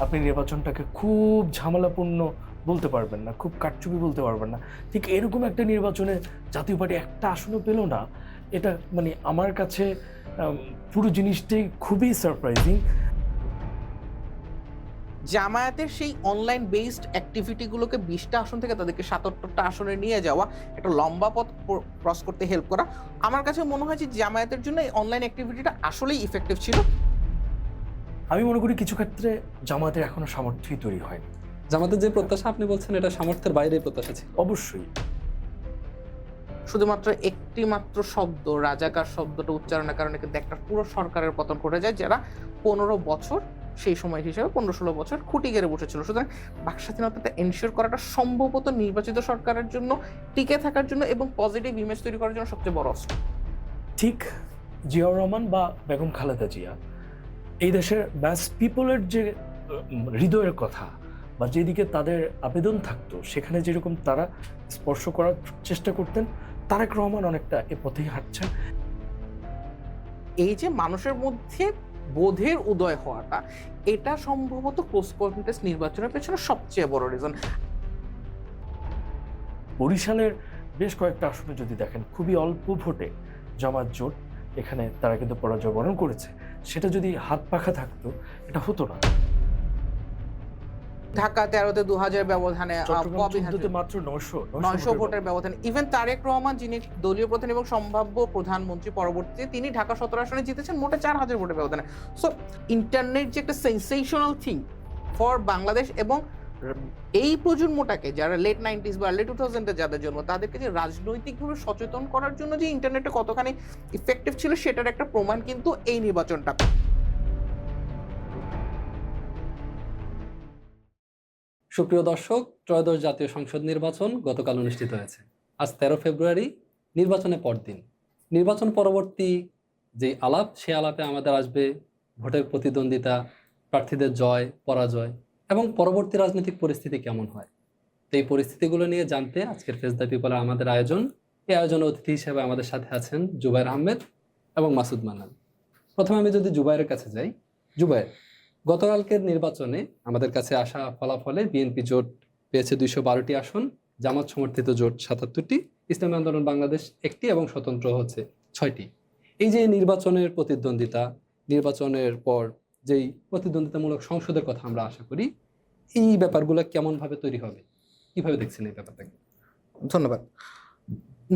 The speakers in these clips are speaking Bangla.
আপনি নির্বাচনটাকে খুব ঝামেলাপূর্ণ বলতে পারবেন না, খুব কারচুপি বলতে পারবেন না। ঠিক এরকম একটা নির্বাচনে জাতীয় পার্টি একটা আসনও পেল না। এটা মানে আমার কাছে পুরো জিনিসটাই খুবই সারপ্রাইজিং। জামায়াতের সেই অনলাইন বেসড অ্যাক্টিভিটিগুলোকে ২০টা আসন থেকে তাদেরকে ৭৭টা আসনে নিয়ে যাওয়া, একটা লম্বা পথ ক্রস করতে হেল্প করা। আমার কাছে মনে হয় যে জামায়াতের জন্য এই অনলাইন অ্যাক্টিভিটিটা আসলেই ইফেক্টিভ ছিল। আমি মনে করি কিছু ক্ষেত্রে জামায়াতের এখনো সামর্থ্যই তৈরি হয়নি। জামাতের যে প্রত্যাশা আপনি বলছেন এটা সামর্থ্যের বাইরেই প্রত্যাশা ছিল। অবশ্যই। শুধুমাত্র একটি মাত্র শব্দ, রাজাকার শব্দটা উচ্চারণের কারণে কিন্তু একটা পুরো সরকারের পতন ঘটে যায়, যারা ১৫ বছর সেই সময় হিসেবে ১৫-১৬ বছর খুঁটি গেড়ে বসেছিল। সুতরাং বাক স্বাধীনতাটা এনশিওর করাটা সম্ভবত নির্বাচিত সরকারের জন্য টিকে থাকার জন্য এবং পজিটিভ ইমেজ তৈরি করার জন্য সবচেয়ে বড় অস্ত্র। ঠিক জিয়াউর রহমান বা বেগম খালেদা জিয়া এই দেশের ব্যাস পিপলের যে হৃদয়ের কথা বা যেদিকে তাদের আবেদন থাকতো সেখানে যেরকম তারা স্পর্শ করার চেষ্টা করতেন, তারেক রহমান অনেকটা এ পথেই হাঁটছেন। এই যে মানুষের মধ্যে বোধের উদয় হওয়াটা, এটা সম্ভবত পোস্ট কনটেস্ট নির্বাচনের পেছনে সবচেয়ে বড় রিজন। বরিশালের বেশ কয়েকটা আসনে যদি দেখেন খুবই অল্প ভোটে জামাত জোট এখানে তারা কিন্তু পরাজয় বরণ করেছে। সেটা যদি হাত পাখা থাকতো এটা হতো না। ঢাকা ১৩-তে ২০০০ ব্যবধানে চট্টগ্রাম ববি ১৪-তে মাত্র ৯০০ ভোটের ব্যবধানে ইভেন তারেক রহমান, যিনি দলীয় প্রধান এবং সম্ভাব্য প্রধানমন্ত্রী পরবর্তীতে, তিনি ঢাকা ১৭ আসনে জিতেছেন মোটে ৪০০০ ভোটের ব্যবধানে। সো ইন্টারনেট যে একটা সেন্সেশনাল থিং ফর বাংলাদেশ এবং এই প্রজন্মটাকে, যারা লেট 90s বা আর্লি 2000 এ যাদের জন্য, তাদেরকে যে রাজনৈতিকভাবে সচেতন করার জন্য যে ইন্টারনেটটা কতখানি ইফেক্টিভ ছিল সেটার একটা প্রমাণ কিন্তু এই নির্বাচনটা। সুপ্রিয় দর্শক, ত্রয়োদশ জাতীয় সংসদ নির্বাচন গতকাল অনুষ্ঠিত হয়েছে। আজ ১৩ ফেব্রুয়ারি, নির্বাচনের পরদিন। নির্বাচন পরবর্তী যে আলাপ, সে আলাপে আমাদের আসবে ভোটের প্রতিদ্বন্দ্বিতা, প্রার্থীদের জয় পরাজয় এবং পরবর্তী রাজনৈতিক পরিস্থিতি কেমন হয়। তো এই পরিস্থিতিগুলো নিয়ে জানতে আজকের ফেস দ্য পিপলের আমাদের আয়োজন। এই আয়োজনে অতিথি হিসেবে আমাদের সাথে আছেন জুবায়ের আহমেদ এবং মাসুদ মান্নান। প্রথমে আমি যদি জুবায়ের কাছে যাই। জুবায়ের, গতকালকের নির্বাচনে আমাদের কাছে আসা ফলাফলে বিএনপি জোট পেয়েছে ২১২টি আসন, জামাত সমর্থিত জোট ৭৭টি, ইসলামী আন্দোলন বাংলাদেশ ১টি এবং স্বতন্ত্র হচ্ছে ৬টি। এই যে নির্বাচনের প্রতিদ্বন্দ্বিতা, নির্বাচনের পর যেই প্রতিদ্বন্দ্বিতামূলক সংসদের কথা আমরা আশা করি, এই ব্যাপারগুলো কেমনভাবে তৈরি হবে, কিভাবে দেখছেন এই ব্যাপারটাকে? ধন্যবাদ।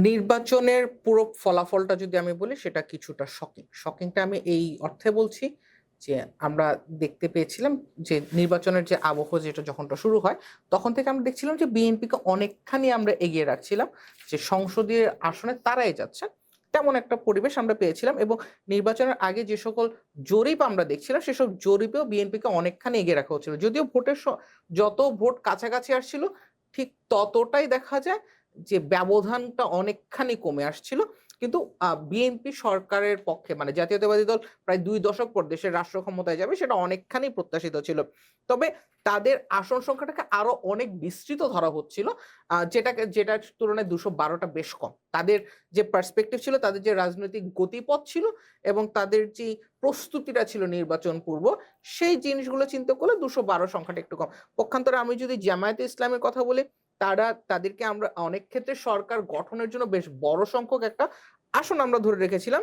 নির্বাচনের পুরো ফলাফলটা যদি আমি বলি, সেটা কিছুটা শকিংটা আমি এই অর্থে বলছি যে আমরা দেখতে পেয়েছিলাম যে নির্বাচনের যে আবহ যেটা যখনটা শুরু হয়, তখন থেকে আমরা দেখছিলাম যে বিএনপিকে অনেকখানি আমরা এগিয়ে রাখছিলাম, যে সংসদীয় আসনে তারাই যাচ্ছে, তেমন একটা পরিবেশ আমরা পেয়েছিলাম। এবং নির্বাচনের আগে যে সকল জরিপ আমরা দেখছিলাম, সেসব জরিপেও বিএনপিকে অনেকখানি এগিয়ে রাখা হচ্ছিল। যদিও যত ভোট কাছাকাছি আসছিল, ঠিক ততটাই দেখা যায় যে ব্যবধানটা অনেকখানি কমে আসছিল। কিন্তু বিএনপি সরকারের পক্ষে, মানে জাতীয়তাবাদী দল প্রায় ২ দশক পর দেশের রাষ্ট্র ক্ষমতায় যাবে, সেটা অনেকখানি প্রত্যাশিত ছিল। তবে তাদের আসন সংখ্যাটাকে আরো অনেক বিস্তৃত ধরা হচ্ছিল, যেটার তুলনায় ২১২টা বেশ কম। তাদের যে পার্সপেক্টিভ ছিল, তাদের যে রাজনৈতিক গতিপথ ছিল এবং তাদের যে প্রস্তুতিটা ছিল নির্বাচন পূর্ব, সেই জিনিসগুলো চিন্তা করলে ২১২ সংখ্যাটা একটু কম। পক্ষান্তরে আমি যদি জামায়াতে ইসলামের কথা বলি, তাদেরকে আমরা অনেক ক্ষেত্রে সরকার গঠনের জন্য বেশ বড় সংখ্যক একটা আসন আমরা ধরে রেখেছিলাম।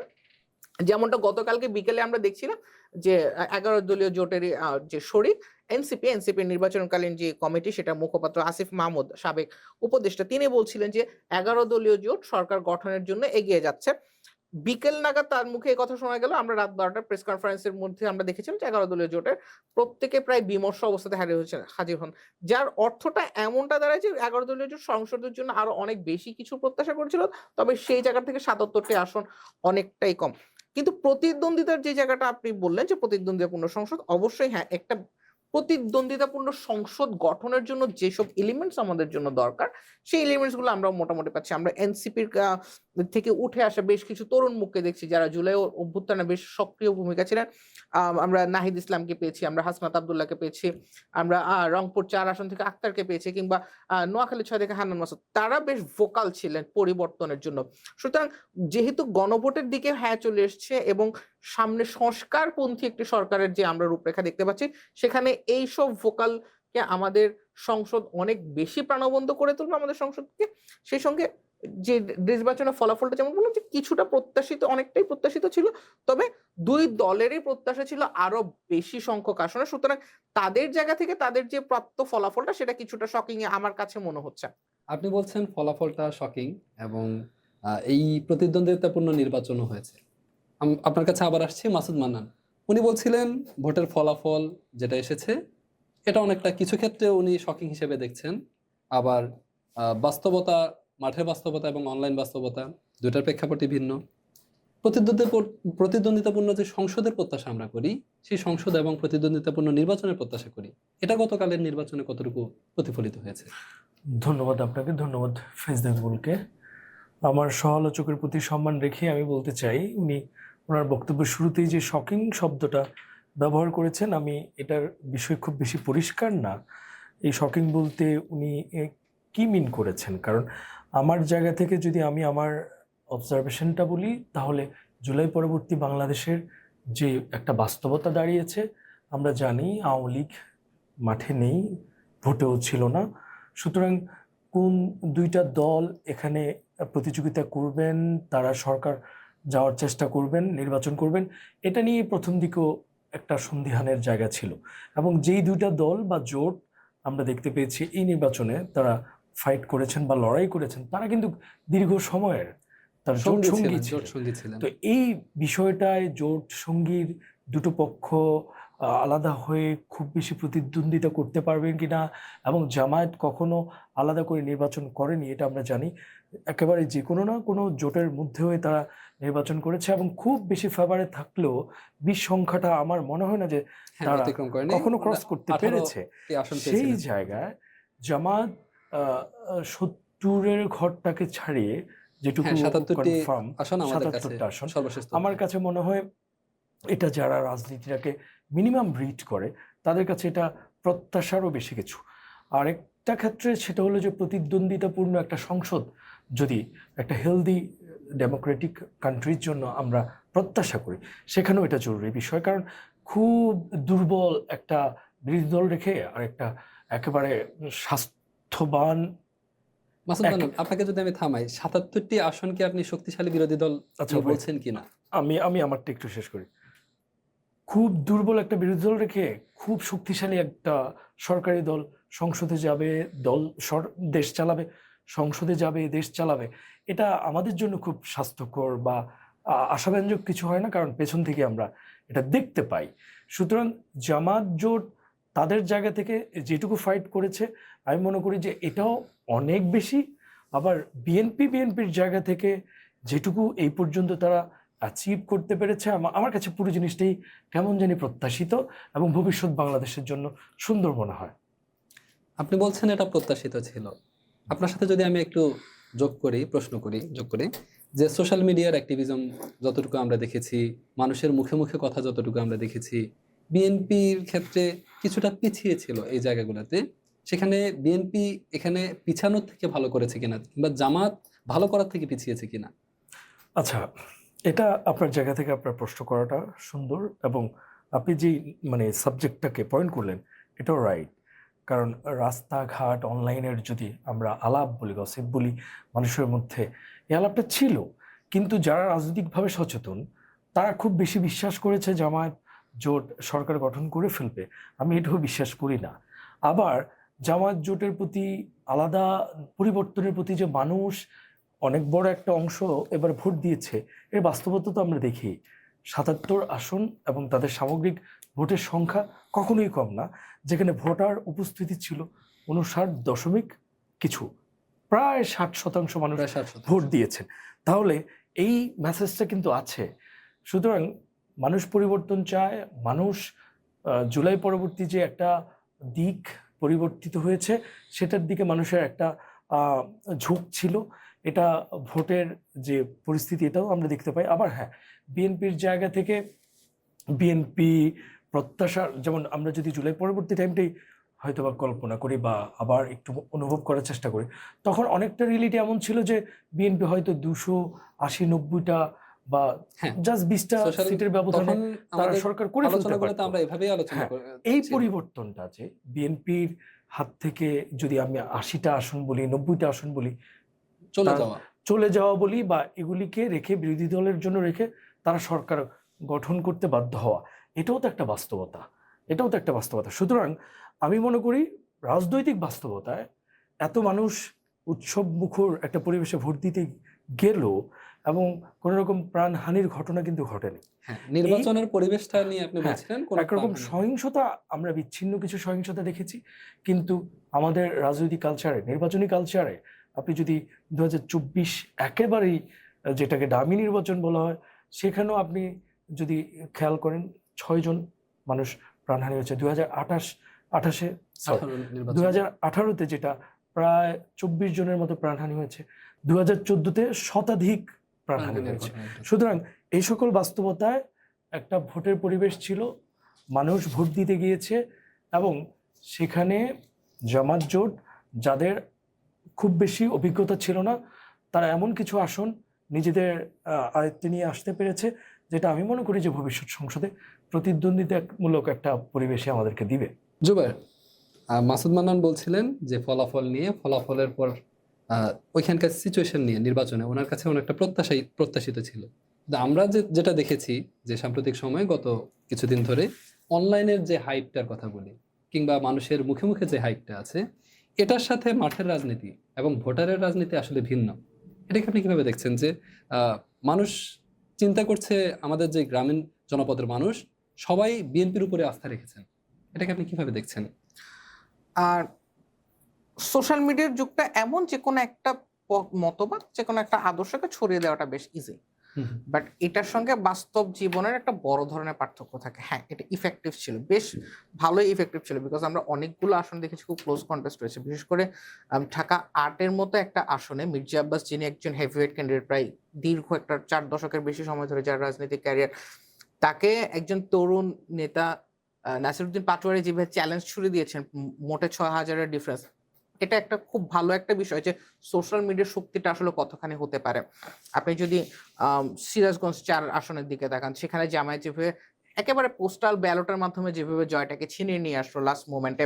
যেমনটা গতকালকে বিকেলে আমরা দেখছিলাম যে ১১ দলীয় জোটেরই যে শরিক এনসিপির নির্বাচনকালীন যে কমিটি, সেটা মুখপাত্র আসিফ মাহমুদ, সাবেক উপদেষ্টা, তিনি বলছিলেন যে ১১ দলীয় জোট সরকার গঠনের জন্য এগিয়ে যাচ্ছে। বিকেল নাগাদ তার মুখে এই কথা শোনা গেল। আমরা রাত ১২টার প্রেস কনফারেন্সের মধ্যে আমরা দেখেছিলাম যে ১১ দলীয় জোটের প্রত্যেকে প্রায় বিমর্ষ অবস্থাতে হাজির হন। যার অর্থটা এমনটা দাঁড়ায় যে ১১ দলীয় জোট সংসদের জন্য আরো অনেক বেশি কিছু প্রত্যাশা করেছিল। তবে সেই জায়গা থেকে ৭৭টি আসন অনেকটাই কম। কিন্তু প্রতিদ্বন্দ্বিতার যে জায়গাটা আপনি বললেন যে প্রতিদ্বন্দ্বিতাপূর্ণ সংসদ, অবশ্যই হ্যাঁ, একটা প্রতিদ্বন্দ্বিতাপূর্ণ সংসদ গঠনের জন্য যেসব এলিমেন্টস আমাদের জন্য দরকার, সেই এলিমেন্টস গুলো আমরা মোটামুটি পাচ্ছি। আমরা এনসিপির থেকে উঠে আসা বেশ কিছু তরুণ মুখকে দেখছি, যারা জুলাই অভ্যুত্থানে বেশ সক্রিয় ভূমিকা ছিলেন। আমরা নাহিদ ইসলামকে পেয়েছি, আমরা হাসনাত আব্দুল্লাহকে পেয়েছি, আমরা রংপুর ৪ আসন থেকে আক্তারকে পেয়েছি, কিংবা নোয়াখালী ৬ থেকে হান্নান মাসুদ। তারা বেশ ভোকাল ছিলেন পরিবর্তনের জন্য। সুতরাং যেহেতু গণভোটের দিকে হ্যাঁ চলে এসছে এবং সামনে সংস্কারপন্থী একটি সরকারের যে আমরা রূপরেখা দেখতে পাচ্ছি, সেখানে এইসব ভোকালকে আমাদের সংসদ অনেক বেশি প্রাণবন্ত করে তুলবে আমাদের সংসদকে। সেই সঙ্গে যে নির্বাচনের ফলাফলটা যেমন বললাম যে কিছুটা প্রত্যাশিত, অনেকটাই প্রত্যাশিত ছিল, তবে দুই দলেরই প্রত্যাশা ছিল আরো বেশি সংখ্যক আসনে। সুতরাং তাদের জায়গা থেকে তাদের যে প্রাপ্ত ফলাফলটা সেটা কিছুটা শকিং আমার কাছে মনে হচ্ছে। আপনি বলছেন ফলাফলটা শকিং এবং এই প্রতিদ্বন্দ্বিতাপূর্ণ নির্বাচনও হয়েছে। আপনার কাছে আবার আসছি মাসুদ মান্নান। উনি বলছিলেন ভোটের ফলাফল যেটা এসেছে এটা অনেকটা কিছু ক্ষেত্রে উনি শকিং হিসেবে দেখছেন, আবার বাস্তবতা, মাঠের বাস্তবতা এবং অনলাইন বাস্তবতা দুটার প্রেক্ষাপটই ভিন্ন। প্রতিদ্বন্দ্বিতাপূর্ণ যে সংসদের প্রত্যাশা আমরা করি, সেই সংসদ এবং প্রতিদ্বন্দ্বিতাপূর্ণ নির্বাচনের প্রত্যাশা করি, এটা গতকালের নির্বাচনে কতটুকু প্রতিফলিত হয়েছে? ধন্যবাদ আপনাকে, ধন্যবাদ ফেজদেবুলকে। আমার সহ-আলোচকের প্রতি সম্মান রেখে আমি বলতে চাই, উনি ওনার বক্তব্যের শুরুতেই যে শকিং শব্দটা ব্যবহার করেছেন, আমি এটার বিষয় খুব বেশি পরিষ্কার না এই শকিং বলতে উনি কি মিন করেছেন। কারণ আমার জায়গা থেকে যদি আমি আমার অবজারভেশনটা বলি, তাহলে জুলাই পরবর্তী বাংলাদেশের যে একটা বাস্তবতা দাঁড়িয়েছে, আমরা জানি আওয়ামী লীগ মাঠে নেই, ভোটেও ছিল না। সুতরাং কোন দুইটা দল এখানে প্রতিযোগিতা করবেন, তারা সরকার যাওয়ার চেষ্টা করবেন, নির্বাচন করবেন, এটা নিয়ে প্রথম দিকেও একটা সন্দিহানের জায়গা ছিল। এবং যেই দুইটা দল বা জোট আমরা দেখতে পেয়েছি এই নির্বাচনে তারা ফাইট করেছেন বা লড়াই করেছেন, তারা কিন্তু দীর্ঘ সময়ের তার জোট সঙ্গী ছিলেন। তো এই বিষয়টায় জোট সঙ্গীর দুটো পক্ষ আলাদা হয়ে খুব বেশি প্রতিদ্বন্দ্বিতা করতে পারবেন কিনা, এবং জামায়াত কখনো আলাদা করে নির্বাচন করেনি এটা আমরা জানি। একেবারে যে কোনো না কোনো জোটের মধ্যে হয়ে তারা নির্বাচন করেছে, এবং খুব বেশি ফেভারে থাকলেও 20 সংখ্যাটা আমার মনে হয় না যে তারা কখনো ক্রস করতে পেরেছে। সেই জায়গায় জামায়াত 70-এর ঘরটাকে ছাড়িয়ে যেটুকু কনফার্ম 77টা আসন, আমার কাছে মনে হয় এটা যারা রাজনীতিটাকে মিনিমাম রিড করে তাদের কাছে এটা প্রত্যাশারও বেশি কিছু। আরেকটা ক্ষেত্রে সেটা হলো যে প্রতিদ্বন্দ্বিতাপূর্ণ একটা সংসদ যদি একটা হেলদি ডেমোক্রেটিক কান্ট্রির জন্য আমরা প্রত্যাশা করি, সেখানেও এটা জরুরি বিষয়। কারণ খুব দুর্বল একটা বিরোধী দল রেখে আর একটা একেবারে স্বাস্থ্যবান। আপনাকে যদি আমি থামাই, 77টি আসন কি আপনি শক্তিশালী বিরোধী দল বলছেন কিনা? আমি আমারটা একটু শেষ করি। খুব দুর্বল একটা বিরোধী দল রেখে খুব শক্তিশালী একটা সরকারি দল সংসদে যাবে, দেশ চালাবে, সংসদে যাবে, দেশ চালাবে, এটা আমাদের জন্য খুব স্বাস্থ্যকর বা আশাব্যঞ্জক কিছু হয় না, কারণ পেছন থেকে আমরা এটা দেখতে পাই। সুতরাং জামাত জোট তাদের জায়গা থেকে যেটুকু ফাইট করেছে আমি মনে করি যে এটাও অনেক বেশি। আবার বিএনপির জায়গা থেকে যেটুকু এই পর্যন্ত তারা অ্যাচিভ করতে পেরেছে, আমার কাছে পুরো জিনিসটাই কেমন জানি প্রত্যাশিত এবং ভবিষ্যৎ বাংলাদেশের জন্য সুন্দর মনে হয়। আপনি বলছেন এটা প্রত্যাশিত ছিল। আপনার সাথে যদি আমি একটু যোগ করি যে সোশ্যাল মিডিয়ার অ্যাক্টিভিজম যতটুকু আমরা দেখেছি, মানুষের মুখে মুখে কথা যতটুকু আমরা দেখেছি, বিএনপির ক্ষেত্রে কিছুটা পিছিয়ে ছিল এই জায়গাগুলোতে। সেখানে বিএনপি এখানে পিছানোর থেকে ভালো করেছে কিনা, কিংবা জামাত ভালো করার থেকে পিছিয়েছে কিনা? আচ্ছা, এটা আপনার জায়গা থেকে আপনার প্রশ্ন করাটা সুন্দর, এবং আপনি যেই সাবজেক্টটাকে পয়েন্ট করলেন এটাও রাইট। কারণ রাস্তাঘাট অনলাইনের যদি আমরা আলাপ বলি, গসিপ বলি, মানুষের মধ্যে এই আলাপটা ছিল, কিন্তু যারা রাজনৈতিকভাবে সচেতন তারা খুব বেশি বিশ্বাস করেছে জামায়াত জোট সরকার গঠন করে ফেলবে। আমি এটাও বিশ্বাস করি না। আবার জামায়াত জোটের প্রতি আলাদা পরিবর্তনের প্রতি যে মানুষ অনেক বড় একটা অংশ এবার ভোট দিয়েছে, এর বাস্তবতা তো আমরা দেখি। 77 আসন এবং তাদের সামগ্রিক ভোটের সংখ্যা কখনোই কম না, যেখানে ভোটার উপস্থিতি ছিল 59 কিছু, প্রায় 60% মানুষ ভোট দিয়েছেন। তাহলে এই মেসেজটা কিন্তু আছে। সুতরাং মানুষ পরিবর্তন চায়, মানুষ জুলাই পরবর্তী যে একটা দিক পরিবর্তিত হয়েছে সেটার দিকে মানুষের একটা ঝোঁক ছিল। এটা ভোটের যে পরিস্থিতি এটাও আমরা দেখতে পাই। আবার হ্যাঁ, বিএনপির জায়গা থেকে বিএনপি প্রত্যাশার, যেমন আমরা যদি জুলাই পরবর্তী টাইমটাই হয়তো বা কল্পনা করি বা আবার একটু অনুভব করার চেষ্টা করি, তখন অনেকটা রিয়েলিটি এমন ছিল যে বিএনপি হয়তো 280-90টা বা হ্যাঁ, জাস্ট 20টা সোশ্যাল সিটের ব্যবধানে তখন তারা আমাদের সরকার করে ফেলতে আলোচনাগুলোতে পারতো। আমরা এভাবেই আলোচনা হ্যাঁ, এই ছিল। পরিবর্তনটা যে বিএনপির হাত থেকে যদি আমি 80টা আসন বলি, 90টা আসন বলি, চলে তারা যাওয়া। চলে যাওয়া বলি, বা এগুলিকে রেখে বিরোধী দলের জন্য রেখে তারা সরকার গঠন করতে বাধ্য হওয়া, এটাও তো একটা বাস্তবতা, এটাও তো একটা বাস্তবতা। সুতরাং আমি মনে করি রাজনৈতিক বাস্তবতায় এত মানুষ উৎসব মুখর একটা পরিবেশে ভোট দিতে গেল এবং কোনো রকম প্রাণহানির ঘটনা কিন্তু ঘটেনি। হ্যাঁ, নির্বাচনের পরিবেশটা নিয়ে আপনি হ্যাঁ, বলছিলেন কোনো একরকম প্রাণহানি। সহিংসতা, আমরা বিচ্ছিন্ন কিছু সহিংসতা দেখেছি, কিন্তু আমাদের রাজনৈতিক কালচারে, নির্বাচনী কালচারে আপনি যদি 2024 একেবারেই যেটাকে ডামি নির্বাচন বলা হয়, সেখানেও আপনি যদি খেয়াল করেন 6 জন মানুষ প্রাণহানি হয়েছে। 2028-এ 18 নির্বাচন। 2018-তে যেটা প্রায় 24 জনের মতো প্রাণহানি হয়েছে, 2014-তে শতাধিক প্রাণহানি প্রাণহানির হয়েছে। ঘটনা একটা। সুতরাং এই সকল বাস্তবতায় একটা ভোটের পরিবেশ ছিল, মানুষ ভোট দিতে গিয়েছে এবং সেখানে জামাত জোট, যাদের খুব বেশি অভিজ্ঞতা ছিল না, তারা এমন কিছু আসন নিজেদের আয়ত্তে নিয়ে আসতে পেরেছে, যেটা আমি মনে করি যে ভবিষ্যৎ সংসদে প্রতিদ্বন্দ্বিতামূলক একটা পরিবেশে আমাদেরকে দিবে। জুবায়ের, মাসুদ মান্নান বলছিলেন যে ফলাফল নিয়ে, ফলাফলের পর ওইখানকার সিচুয়েশন নিয়ে নির্বাচনে ওনার কাছে অনেকটা প্রত্যাশিত ছিল। কিন্তু আমরা যেটা দেখেছি যে সাম্প্রতিক সময়ে গত কিছুদিন ধরে অনলাইনের যে হাইপটার কথা বলি, কিংবা মানুষের মুখে মুখে যে হাইপটা আছে, এটার সাথে মাঠের রাজনীতি এবং ভোটারের রাজনীতি আসলে ভিন্ন। এটাকে আপনি কিভাবে দেখছেন যে মানুষ চিন্তা করছে, আমাদের যে গ্রামীণ জনপদের মানুষ সবাই বিএনপির উপরে আস্থা রেখেছেন, এটাকে আপনি কিভাবে দেখছেন? আর সোশ্যাল মিডিয়ার যুগটা এমন যে কোনো একটা মতবাদ, যে কোনো একটা আদর্শকে ছড়িয়ে দেওয়াটা বেশ ইজি, বাট এটার সঙ্গে বাস্তব জীবনের একটা বড় ধরনের পার্থক্য থাকে। হ্যাঁ, এটা ইফেক্টিভ ছিল, বেশ ভালোই ইফেক্টিভ ছিল, বিকজ আমরা অনেকগুলো আসন দেখেছি খুব ক্লোজ কন্টেস্ট রয়েছে। বিশেষ করে ঢাকা 8-এর মতো একটা আসনে মির্জা আব্বাস, যিনি একজন হেভিওয়েট ক্যান্ডিডেট, প্রায় দীর্ঘ একটা 4 দশকের বেশি সময় ধরে যার রাজনৈতিক ক্যারিয়ার, তাকে একজন তরুণ নেতা নাসিরউদ্দিন পাটোয়ারি যেভাবে চ্যালেঞ্জ ছুড়ে দিয়েছেন, মোটে 6,000-এর ডিফারেন্স, এটা একটা খুব ভালো একটা বিষয় যে সোশ্যাল মিডিয়ার শক্তিটা আসলে কতখানি হতে পারে। আপনি যদি সিরাজগঞ্জ 4 আসনের দিকে তাকান, সেখানে জামায়াত যেভাবে একেবারে পোস্টাল ব্যালটের মাধ্যমে যেভাবে জয়টাকে ছিনিয়ে নিয়ে আসলো লাস্ট মোমেন্টে।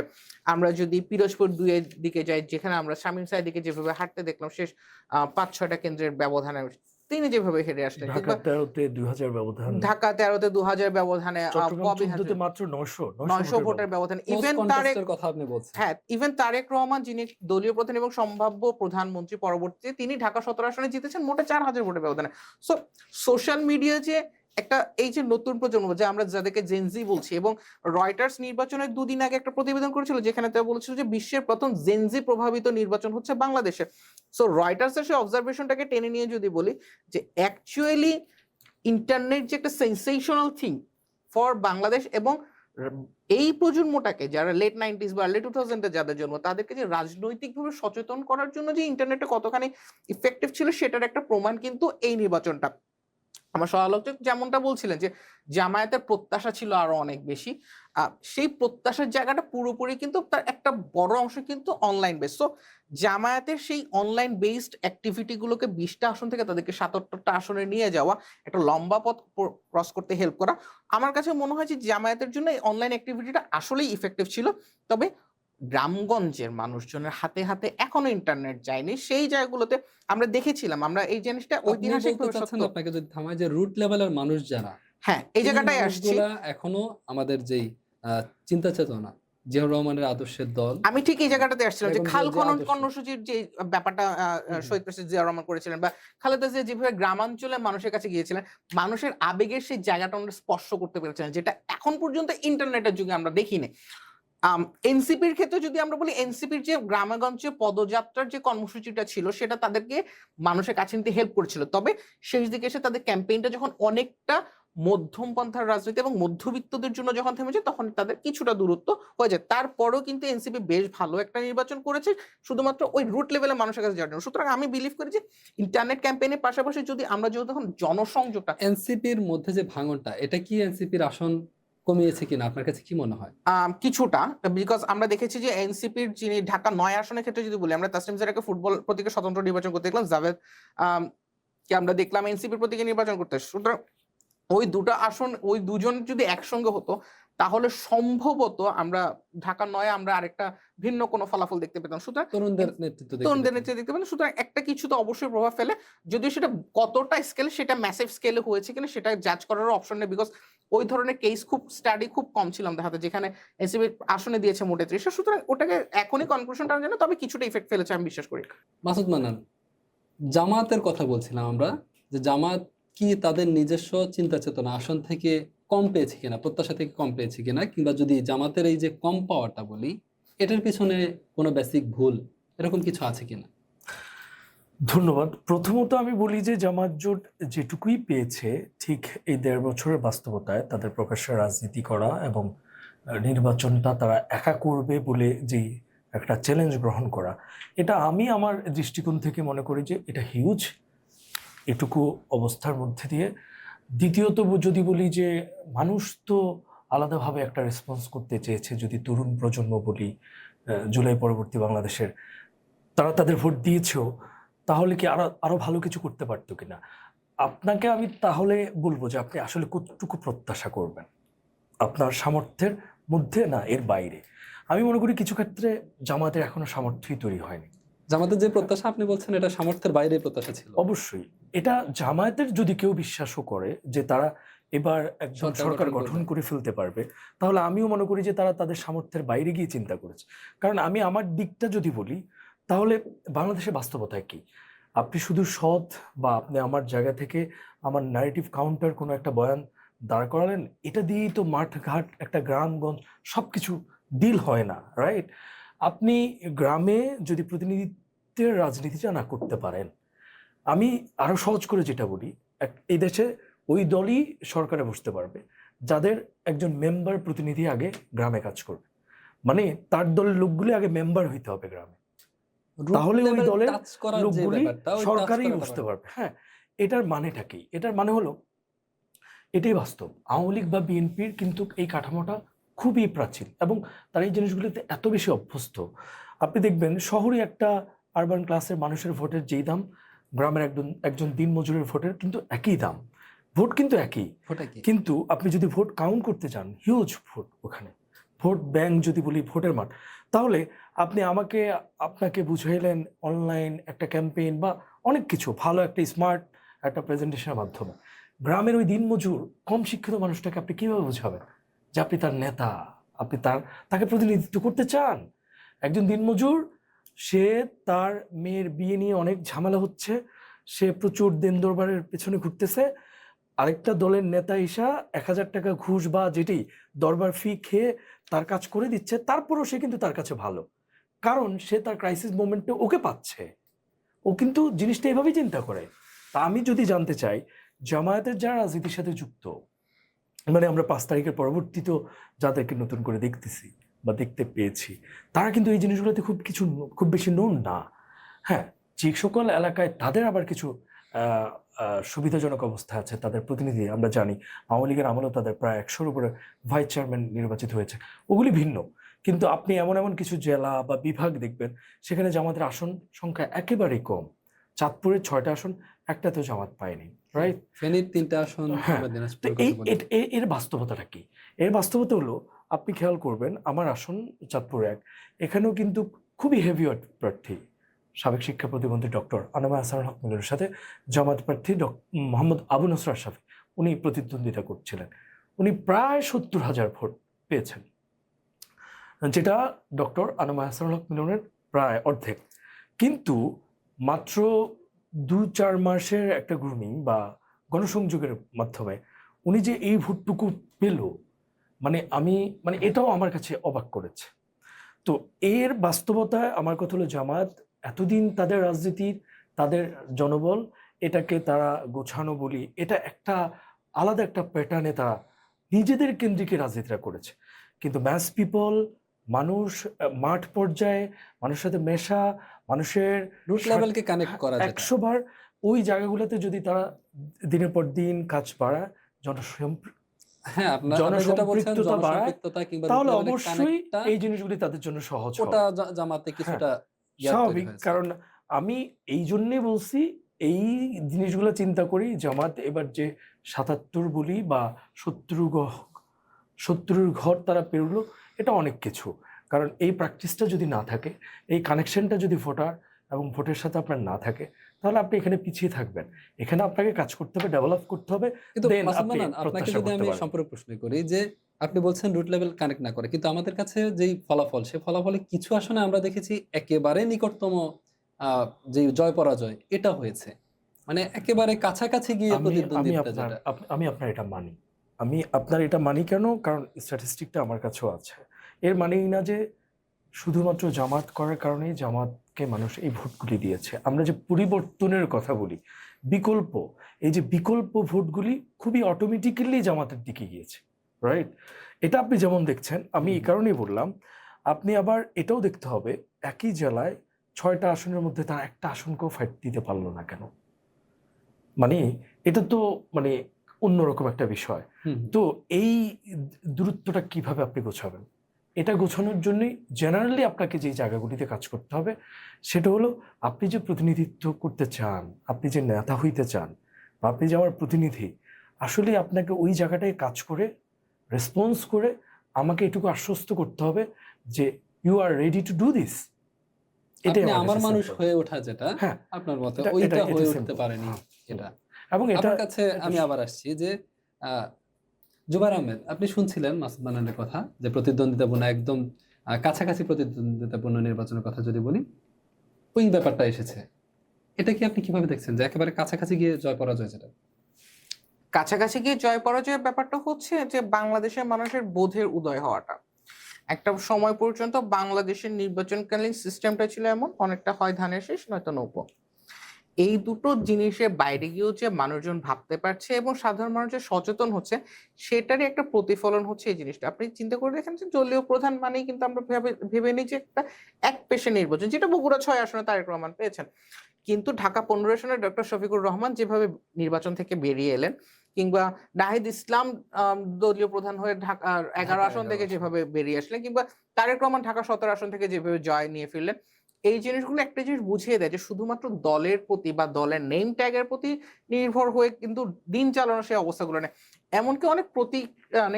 আমরা যদি পিরোজপুর 2 এর দিকে যাই, যেখানে আমরা শামীম সাইদিকে যেভাবে হাঁটতে দেখলাম শেষ 5-6টা কেন্দ্রের ব্যবধানে, তিনি যেভাবে হেরে আসলেন, ঢাকা 13-তে 2000 ব্যবধান, ঢাকা 13-তে 2000 ব্যবধানে, চট্টগ্রাম ববি 14-তে মাত্র 900 900 ভোটের ব্যবধানে, Close ইভেন contest-এর কথা আপনি বলছেন। হ্যাঁ, ইভেন তারেক রহমান, যিনি দলীয় প্রধান এবং সম্ভাব্য প্রধানমন্ত্রী পরবর্তীতে, তিনি ঢাকা 17 আসনে জিতেছেন মোটে 4000 ভোটের ব্যবধানে। সো সোশ্যাল মিডিয়া যে একটা, এই যে নতুন প্রজন্ম, যে আমরা যাদেরকে জেনজি বলছি, এবং রয়টার্স নির্বাচনের 2 দিন আগে একটা প্রতিবেদন করেছিল যেখানে তারা বলেছিল যে বিশ্বের প্রথম জেনজি প্রভাবিত নির্বাচন হচ্ছে বাংলাদেশে। সো রয়টার্সের সেই অবজারভেশনটাকে টেনে নিয়ে যদি বলি যে অ্যাকচুয়ালি ইন্টারনেট যে একটা সেন্সেশনাল থিং ফর বাংলাদেশ, এবং এই প্রজন্মটাকে, যারা লেট 90s বা আর্লি 2000-এ যাদের জন্ম, তাদেরকে যে রাজনৈতিকভাবে সচেতন করার জন্য যে ইন্টারনেটে কতখানি ইফেক্টিভ ছিল, সেটার একটা প্রমাণ কিন্তু এই নির্বাচনটা। আমার সহালোচক যেমনটা বলছিলেন যে জামায়াতের প্রত্যাশা ছিল আরো অনেক বেশি, সেই প্রত্যাশার জায়গাটা পুরোপুরি কিন্তু তার একটা বড় অংশ কিন্তু অনলাইন বেস। সো জামায়াতের সেই অনলাইন বেসড অ্যাক্টিভিটি গুলোকে 20টা আসন থেকে তাদেরকে 77টা আসনে নিয়ে যাওয়া, একটা লম্বা পথ ক্রস করতে হেল্প করা, আমার কাছে মনে হয় যে জামায়াতের জন্য এই অনলাইন অ্যাক্টিভিটিটা আসলেই ইফেক্টিভ ছিল। তবে গ্রামগঞ্জের মানুষজনের হাতে হাতে এখনো ইন্টারনেট যায়নি, সেই জায়গাগুলোতে আমরা দেখেছিলাম, আমরা এই জিনিসটা আপনি ঐতিহাসিক বলতে চাচ্ছেন, আপনাকে যদি থামায়, যে রুট লেভেলের মানুষ যারা, হ্যাঁ, এই জায়গাটাই আসছি, মানুষগুলা এখনো আমাদের যেই চিন্তা চেতনা, জিয়াউর রহমানের আদর্শের দল, আমি ঠিক এই জায়গাটাতে আসছিলাম যে বেগম খাল জিয়ার যে খনন আদর্শ। কর্মসূচির যে ব্যাপারটা শহীদ প্রেসিডেন্ট জিয়া রহমান করেছিলেন, বা খালেদা জিয়া যেভাবে গ্রামাঞ্চলে মানুষের কাছে গিয়েছিলেন, মানুষের আবেগের সেই জায়গাটা আমরা স্পর্শ করতে পেরেছিলেন, যেটা এখন পর্যন্ত ইন্টারনেটের যুগে আমরা দেখিনি। এনসিপির ক্ষেত্রে যদি আমরা বলি, এনসিপির যে গ্রামগঞ্জে পদযাত্রার যে কর্মসূচিটা ছিল, সেটা তাদেরকে মানুষের কাছে নিতে হেল্প করেছিল। তবে শেষ দিকে এসে তাদের ক্যাম্পেইনটা যখন অনেকটা মধ্যম পন্থার রাজনীতি এবং মধ্যবিত্তদের জন্য যখন থেমেছে, তখন তাদের কিছুটা দূরত্ব হয়ে যায়। তারপরেও কিন্তু এনসিপি বেশ ভালো একটা নির্বাচন করেছে, শুধুমাত্র ওই রুট লেভেলে মানুষের কাছে যাওয়ার জন্য। সুতরাং আমি বিলিভ করি যে ইন্টারনেট ক্যাম্পেইনের পাশাপাশি যদি আমরা যখন জনসংযোগটা, এনসিপির মধ্যে যে ভাঙনটা, এটা কি এনসিপির আসন কমিয়েছে কিনা, আপনার কাছে কি মনে হয়? কিছুটা, বিকজ আমরা দেখেছি যে এনসিপির যিনি ঢাকা 9 আসনের ক্ষেত্রে যদি বলি, আমরা তাসনিম জারাকে ফুটবল প্রতীকে স্বতন্ত্র নির্বাচন করতে দেখলাম, জাভেদ আজকে আমরা দেখলাম এনসিপির প্রতীকে নির্বাচন করতে। সুতরাং ওই দুটো আসন, ওই দুজন যদি একসঙ্গে হতো তাহলে সম্ভবত আমরা ঢাকা ৯ আমরা আরেকটা ভিন্ন কোনো ফলাফল দেখতে পেতাম। সুতরাং তরুণদের নেতৃত্ব দেখতে তরুণদের পেতাম। নেতৃত্বে দেখতে পেতাম। সুতরাং একটা কিছু তো অবশ্যই প্রভাব ফেলে, যদিও সেটা কতটা স্কেল, সেটা ম্যাসিভ স্কেলে হয়েছে কিনা সেটা জাজ করার অপশন নেই, বিকজ ওই ধরনের কেস স্টাডি খুব কম ছিল আমাদের হাতে, যেখানে এনসিপি আসনে দিয়েছে মোটে ৩০। সুতরাং ওটাকে এখনই কনক্লুশনটা জানি, তবে কিছুটা ইফেক্ট ফেলেছে আমি বিশ্বাস করি। মাসুদ মান্নান, জামাতের কথা বলছিলাম আমরা, যে জামাত কি তাদের নিজস্ব চিন্তা চেতনা আসন থেকে কম পেয়েছে কিনা, প্রত্যাশা থেকে কম পেয়েছে কিনা, কিংবা যদি জামাতের এই যে কম পাওয়াটা বলি, এটার পিছনে কোনো বেসিক ভুল এরকম কিছু আছে কিনা? ধন্যবাদ। প্রথমত আমি বলি যে জামাত জোট যেটুকুই পেয়েছে, ঠিক এই ১.৫ বছরের বাস্তবতায় তাদের প্রকাশ্যে রাজনীতি করা এবং নির্বাচনটা তারা একা করবে বলে যেই একটা চ্যালেঞ্জ গ্রহণ করা, এটা আমি আমার দৃষ্টিকোণ থেকে মনে করি যে এটা হিউজ এটুকু অবস্থার মধ্যে দিয়ে। দ্বিতীয়ত যদি বলি যে মানুষ তো আলাদাভাবে একটা রেসপন্স করতে চেয়েছে, যদি তরুণ প্রজন্ম বলি, জুলাই পরবর্তী বাংলাদেশের, তারা তাদের ভোট দিয়েছেও, তাহলে কি আরো ভালো কিছু করতে পারতো কিনা? আপনাকে আমি তাহলে বলবো যে আপনি আসলে কতটুকু প্রত্যাশা করবেন, আপনার সামর্থ্যের মধ্যে না এর বাইরে। আমি মনে করি কিছু ক্ষেত্রে জামাতের এখনো সামর্থ্যই তৈরি হয়নি। জামাতের যে প্রত্যাশা আপনি বলছেন, এটা সামর্থ্যের বাইরে প্রত্যাশা ছিল। অবশ্যই এটা জামায়াতের যদি কেউ বিশ্বাসও করে যে তারা এবার একজন সরকার গঠন করে ফেলতে পারবে, তাহলে আমিও মনে করি যে তারা তাদের সামর্থ্যের বাইরে গিয়ে চিন্তা করেছে। কারণ আমি আমার দিকটা যদি বলি, তাহলে বাংলাদেশের বাস্তবতায় কি, আপনি শুধু সৎ বা আপনি আমার জায়গা থেকে আমার ন্যারেটিভ কাউন্টার কোনো একটা বয়ান দাঁড় করালেন, এটা দিয়েই তো মাঠঘাট একটা গ্রামগঞ্জ সব কিছু ডিল হয় না, রাইট? আপনি গ্রামে যদি প্রতিনিধিত্বের রাজনীতিটা না করতে পারেন, আমি আরো সহজ করে যেটা বলি, এই দেশে ওই দলই সরকারে বসতে পারবে যাদের একজন মেম্বার প্রতিনিধি আগে গ্রামে কাজ করবে, মানে তার দলের লোকগুলি আগে মেম্বার হইতে হবে গ্রামে, তাহলে ওই দলের লোকগুলি সরকারেই বসতে পারবে। হ্যাঁ, এটার মানেটা কি? এটার মানে হলো, এটাই বাস্তব, আওয়ামী লীগ বা বিএনপির কিন্তু এই কাঠামোটা খুবই প্রাচীন এবং তারা এই জিনিসগুলিতে এত বেশি অভ্যস্ত। আপনি দেখবেন শহরে একটা আরবান ক্লাসের মানুষের ভোটের যেই দাম, গ্রামের একজন দিনমজুরের ভোটের কিন্তু একই দাম, ভোট কিন্তু একই, কিন্তু আপনি যদি ভোট কাউন্ট করতে চান, হিউজ ভোট ওখানে, ভোট ব্যাংক যদি বলি, ভোটের মাঠ, তাহলে আপনি আপনাকে বুঝাইলেন অনলাইন একটা ক্যাম্পেইন বা অনেক কিছু ভালো একটা স্মার্ট একটা প্রেজেন্টেশনের মাধ্যমে। গ্রামের ওই দিনমজুর কম শিক্ষিত মানুষটাকে আপনি কিভাবে বুঝাবেন যে আপনি তার নেতা, আপনি তাকে প্রতিনিধিত্ব করতে চান? একজন দিনমজুর, সে তার মেয়ের বিয়ে নিয়ে অনেক ঝামেলা হচ্ছে, সে প্রচুর দিন দরবারের পেছনে ঘুরতেছে, আরেকটা দলের নেতা ইসা ১,০০০ টাকা ঘুষ বা যেটি দরবার ফি খেয়ে তার কাজ করে দিচ্ছে, তারপরও সে কিন্তু তার কাছে ভালো, কারণ সে তার ক্রাইসিস মোমেন্টে ওকে পাচ্ছে। ও কিন্তু জিনিসটা এভাবেই চিন্তা করে। তা আমি যদি জানতে চাই, জামায়াতের যারা রাজনীতির সাথে যুক্ত, মানে আমরা ৫ তারিখের পরবর্তীতেও যাদেরকে নতুন করে দেখতেছি বা দেখতে পেয়েছি, তারা কিন্তু এই জিনিসগুলোতে খুব বেশি নোন না। হ্যাঁ, যে সকল এলাকায় তাদের আবার কিছু সুবিধাজনক অবস্থা আছে, তাদের প্রতিনিধি আমরা জানি, আওয়ামী লীগের আমলেও তাদের প্রায় ১০০-র উপরে ভাইস চেয়ারম্যান নির্বাচিত হয়েছে, ওগুলি ভিন্ন। কিন্তু আপনি এমন কিছু জেলা বা বিভাগ দেখবেন সেখানে জামাতের আসন সংখ্যা একেবারেই কম। চাঁদপুরের ৬টা আসন একটাতেও জামাত পায়নি, রাইট? ফেনীর ৩টা আসন। এর বাস্তবতাটা কি? এর বাস্তবতা হলো, আপনি খেয়াল করবেন আমার আসন চাঁদপুর ১, এখানেও কিন্তু খুবই হেভিওয়েট প্রার্থী, সাবেক শিক্ষা প্রতিমন্ত্রী ডক্টর আনোয়ার হাসানুল হক মিলনের সাথে জামাত প্রার্থী মোহাম্মদ আবু নসর আশরাফি, উনি প্রতিদ্বন্দ্বিতা করছিলেন, উনি প্রায় ৭০,০০০ ভোট পেয়েছেন, যেটা ডক্টর আনোয়ার হাসানুল হক মিলনের প্রায় অর্ধেক। কিন্তু মাত্র ২-৪ মাসের একটা গ্রুমিং বা গণসংযোগের মাধ্যমে উনি যে এই ভোটটুকু পেল, মানে এটাও আমার কাছে অবাক করেছে। তো এর বাস্তবতায় আমার কথা হলো, জামাত এতদিন তাদের রাজনীতির, তাদের জনবল, এটাকে তারা গোছানো বলি, এটা একটা আলাদা একটা প্যাটার্নে তারা নিজেদের কেন্দ্রিক রাজনীতিটা করেছে। কিন্তু ম্যাস পিপল, মানুষ, মাঠ পর্যায়ে মানুষের সাথে মেশা, মানুষের রুট লেভেলকে কানেক্ট করা, ১০০ বার ওই জায়গাগুলোতে যদি তারা দিনের পর দিন কাজ বাড়ায়, জনসম্পৃক্ততা বাড়ায়, তাহলে অবশ্যই এই জিনিসগুলি তাদের জন্য সহজ হবে। জামাতে কিছুটা স্বাভাবিক, কারণ আমি এই জন্যই বলছি এই জিনিসগুলো চিন্তা করি জামাত এবার যে ৭৭ বলি বা শত্রুর ঘর তারা পেরোলো, এটা অনেক কিছু। কারণ এই প্র্যাকটিসটা যদি না থাকে, এই কানেকশনটা যদি ভোটার এবং ভোটের সাথে আপনার না থাকে, তাহলে আপনি এখানে পিছিয়ে থাকবেন। এখানে আপনাকে কাজ করতে হবে, ডেভেলপ করতে হবে, কিন্তু দেন মাসুদ আপনি মান্নান, আপনাকে প্রত্যাশা যদি করতে আমি পারবেন। সম্পর্ক প্রশ্ন করি যে আপনি বলছেন রুট লেভেল কানেক্ট না করে, কিন্তু আমাদের কাছে যেই ফলাফল, সে ফলাফলে কিছু আসনে আমরা দেখেছি একেবারে নিকটতম আহ, যে জয় পরাজয় এটা হয়েছে, মানে একেবারে কাছাকাছি গিয়ে আমি আমি প্রতিদ্বন্দ্বিতা আপনার যেটা। আমি আপনার এটা মানি। আমি আপনার এটা মানি কেন? কারণ স্ট্যাটিস্টিকটা আমার কাছেও আছে। এর মানেই না যে শুধুমাত্র জামাত করার কারণেই জামাতকে মানুষ এই ভোটগুলি দিয়েছে। আমরা যে পরিবর্তনের কথা বলি, বিকল্প, এই যে বিকল্প ভোটগুলি খুবই অটোমেটিক্যালি জামাতের দিকে গিয়েছে, রাইট? এটা আপনি যেমন দেখছেন, আমি এই কারণেই বললাম। আপনি আবার এটাও দেখতে হবে, একই জেলায় 6টা আসনের মধ্যে তারা একটা আসনকেও ফাইট দিতে পারলো না কেন? মানে এটা তো মানে অন্যরকম একটা বিষয়। হুম হুম। তো এই দূরত্বটা কিভাবে আপনি গোছাবেন? এটা গোছানোর জন্যই জেনারেলি আপনাকে যে জায়গাগুলিতে কাজ করতে হবে, সেটা হলো আপনি যে প্রতিনিধিত্ব করতে চান, আপনি যে নেতা হইতে চান, বা আপনি যে আমার প্রতিনিধি, আসলে আপনাকে ওই জায়গাটায় কাজ করে, রেসপন্স করে আমাকে এটুকু আশ্বস্ত করতে হবে যে you are ready to do this. এটাই আপনি আমার আমার কাছে মানুষ simple। হয়ে ওঠা যেটা হ্যাঁ, আপনার মতে এটা এটা ওইটা এটা হয়ে উঠতে সিম্পল। পারেনি হ্যাঁ, এটা। এবং এটা আপনার কাছে এটা আমি আবার আসছি যে আহ, জুবাইর আহমেদ, আপনি শুনছিলেন মাসুদ মান্নানের কথা যে প্রতিদ্বন্দ্বিতাপূর্ণ একদম কাছাকাছি প্রতিদ্বন্দ্বিতাপূর্ণ নির্বাচনের কথা যদি বলি, ওই ব্যাপারটা এসেছে। এটা কি আপনি কিভাবে দেখছেন যে একেবারে কাছাকাছি গিয়ে জয় পরাজয় যেটা? কাছাকাছি গিয়ে জয় পরাজয়ের ব্যাপারটা হচ্ছে যে বাংলাদেশের মানুষের বোধের উদয় হওয়াটা। একটা সময় পর্যন্ত বাংলাদেশের নির্বাচনকালীন সিস্টেমটা ছিল এমন, অনেকটা হয় ধানের শীষ নয়তো নৌকো। এই দুটো জিনিসের বাইরে গিয়েও যে মানুষজন ভাবতে পারছে এবং সাধারণ মানুষ যে সচেতন হচ্ছে, সেটারই একটা প্রতিফলন হচ্ছে এই জিনিসটা। আপনি চিন্তা করে দেখেন যে দলীয় প্রধান মানেই কিন্তু আমরা ভেবে নিই যে একটা এক পেশে নির্বাচন, যেটা বগুড়া 6 আসনে তারেক রহমান পেয়েছেন। কিন্তু ঢাকা 15 আসনে ডক্টর শফিকুর রহমান যেভাবে নির্বাচন থেকে বেরিয়ে এলেন, কিংবা নাহিদ ইসলাম দলীয় প্রধান হয়ে ঢাকা 11 আসন থেকে যেভাবে বেরিয়ে আসলেন, কিংবা তারেক রহমান ঢাকা 17 আসন থেকে যেভাবে জয় নিয়ে ফিরলেন, এই জিনিসগুলো একটা জিনিস বুঝিয়ে দেয় যে শুধুমাত্র দলের প্রতি বা দলের নেম ট্যাগের প্রতি নির্ভর হয়ে কিন্তু দিন চালানো সেই অবস্থাগুলো নেই। এমনকি অনেক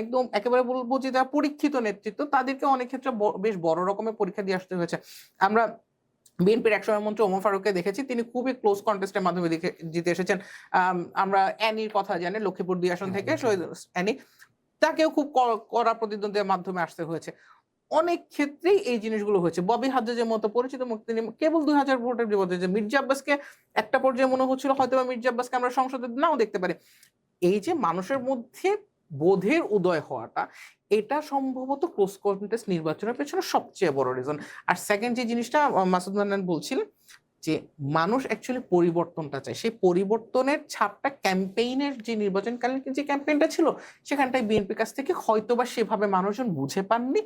একদম একেবারে বলবো যে যারা পরীক্ষিত নেতৃত্ব, তাদেরকে অনেক ক্ষেত্রে বেশ বড় রকমের পরীক্ষা দিয়ে আসতে হয়েছে। আমরা বিএনপির একসময় মন্ত্রী ওমর ফারুককে দেখেছি, তিনি খুবই ক্লোজ কন্টেস্টের মাধ্যমে জিতে এসেছেন। আমরা অ্যানির কথা জানি, লক্ষ্মীপুর 2 আসন থেকে শহীদ অ্যানি, তাকেও খুব কড়া প্রতিদ্বন্দ্বের মাধ্যমে আসতে হয়েছে। অনেক ক্ষেত্রেই এই জিনিসগুলো হয়েছে। ববি হাজ্জাজের মতো পরিচিত মুখ, তিনি কেবল 2000 ভোটের বিপদে, যে মির্জা আব্বাসকে একটা পর্যায়ে মনে হচ্ছিল হয়তো মির্জা আব্বাসকে আমরা সংসদে নাও দেখতে পারি। এই যে মানুষের মধ্যে বোধের উদয় হওয়াটা, এটা সম্ভবত ক্লোজ কন্টেস্ট নির্বাচনের পেছনে সবচেয়ে বড় রিজন। আর সেকেন্ড যে জিনিসটা মাসুদ মান্নান বলছিলেন, যে মানুষ অ্যাকচুয়ালি পরিবর্তনটা চায়, সেই পরিবর্তনের ছাপটা ক্যাম্পেইনের যে নির্বাচনকালীন যে ক্যাম্পেইনটা ছিল, সেখানটায় বিএনপির কাছ থেকে হয়তোবা সেভাবে মানুষজন বুঝে পাননি,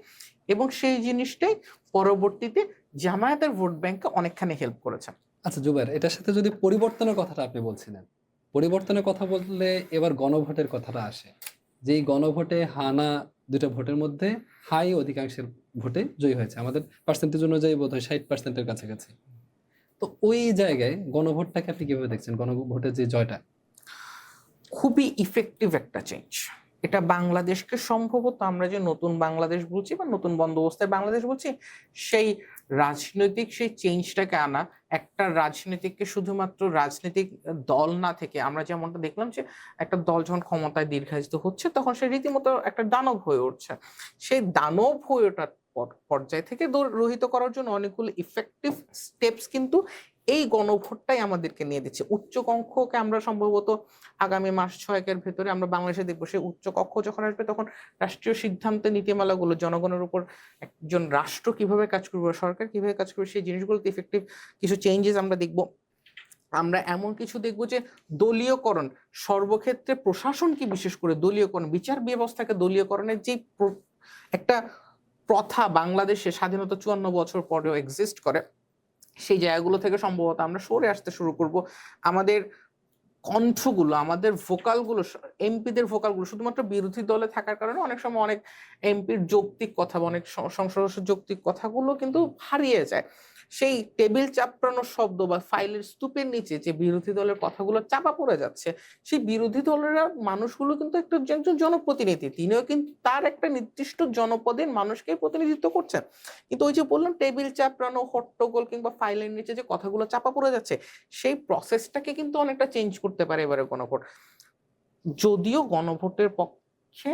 এবং সেই জিনিসটাই পরবর্তীতে জামায়াতের ভোট ব্যাংকে অনেকখানি হেল্প করেছে। আচ্ছা জুবাইর, এটার সাথে যদি পরিবর্তনের কথাটা আপনি বলছিলেন, পরিবর্তনের কথা বললে এবার গণভোটের কথাটা আসে। যে এই গণভোটে হানা 2টা ভোটের মধ্যে হাই অধিকাংশের ভোটে জয়ী হয়েছে, আমাদের পার্সেন্টেজ অনুযায়ী বোধ হয় 60%-এর কাছাকাছি। তো ওই জায়গায় গণভোটটাকে আপনি কিভাবে দেখছেন, গণভোটের যে জয়টা? খুবই ইফেক্টিভ একটা চেঞ্জ। এটা বাংলাদেশকে সম্ভবত আমরা যে নতুন বাংলাদেশ বলছি বা নতুন বন্দোবস্তের বাংলাদেশ বলছি, সেই রাজনৈতিক সেই চেঞ্জটাকে আনা, একটা রাজনীতিককে শুধুমাত্র রাজনৈতিক দল না থেকে, আমরা যেমনটা দেখলাম যে একটা দল যখন ক্ষমতায় দীর্ঘায়িত হচ্ছে, তখন সে রীতিমতো একটা দানব হয়ে উঠছে। সেই দানব হয়ে ওঠার পর্যায় থেকে রহিত করার জন্য অনেকগুলো ইফেক্টিভ স্টেপস কিন্তু এই গণভোটটাই আমাদেরকে নিয়ে দিচ্ছে। উচ্চ কক্ষকে আমরা সম্ভবত আগামী মাস 6-এর ভেতরে আমরা বাংলাদেশে দেখবো। সেই উচ্চ কক্ষ যখন আসবে, তখন রাষ্ট্রীয় সিদ্ধান্ত নীতিমালাগুলো জনগণের উপর একজন রাষ্ট্র কিভাবে কাজ করবে, সরকার কিভাবে কাজ করবে, সেই জিনিসগুলোতে ইফেক্টিভ কিছু চেঞ্জেস আমরা দেখব। আমরা এমন কিছু দেখব যে দলীয়করণ, সর্বক্ষেত্রে প্রশাসনকে বিশেষ করে দলীয়করণ, বিচার ব্যবস্থাকে দলীয়করণের যে একটা প্রথা বাংলাদেশে স্বাধীনতা 54 বছর পরেও এক্সিস্ট করে, সেই জায়গাগুলো থেকে সম্ভবত আমরা সরে আসতে শুরু করব। আমাদের কণ্ঠগুলো, আমাদের ভোকালগুলো, এমপিদের ভোকালগুলো শুধুমাত্র বিরোধী দলে থাকার কারণে অনেক সময় অনেক এমপির যৌক্তিক কথা বা অনেক সংসদ সদস্যের যৌক্তিক কথাগুলো কিন্তু হারিয়ে যায়। সেই টেবিল চাপড়ানো শব্দ বা ফাইলের স্তূপের নিচে যে বিরোধী দলের কথাগুলো চাপা পড়ে যাচ্ছে, সেই বিরোধী দলের মানুষগুলো কিন্তু একজন জনপ্রতিনিধি, তিনিও কিন্তু তার একটা নির্দিষ্ট জনপদের মানুষকে প্রতিনিধিত্ব করছেন। কিন্তু ওই যে বললাম টেবিল চাপড়ানো, হট্টগোল কিংবা ফাইলের নিচে যে কথাগুলো চাপা পড়ে যাচ্ছে, সেই প্রসেসটাকে কিন্তু অনেকটা চেঞ্জ করতে পারে এবারে গণভোট। যদিও গণভোটের পক্ষে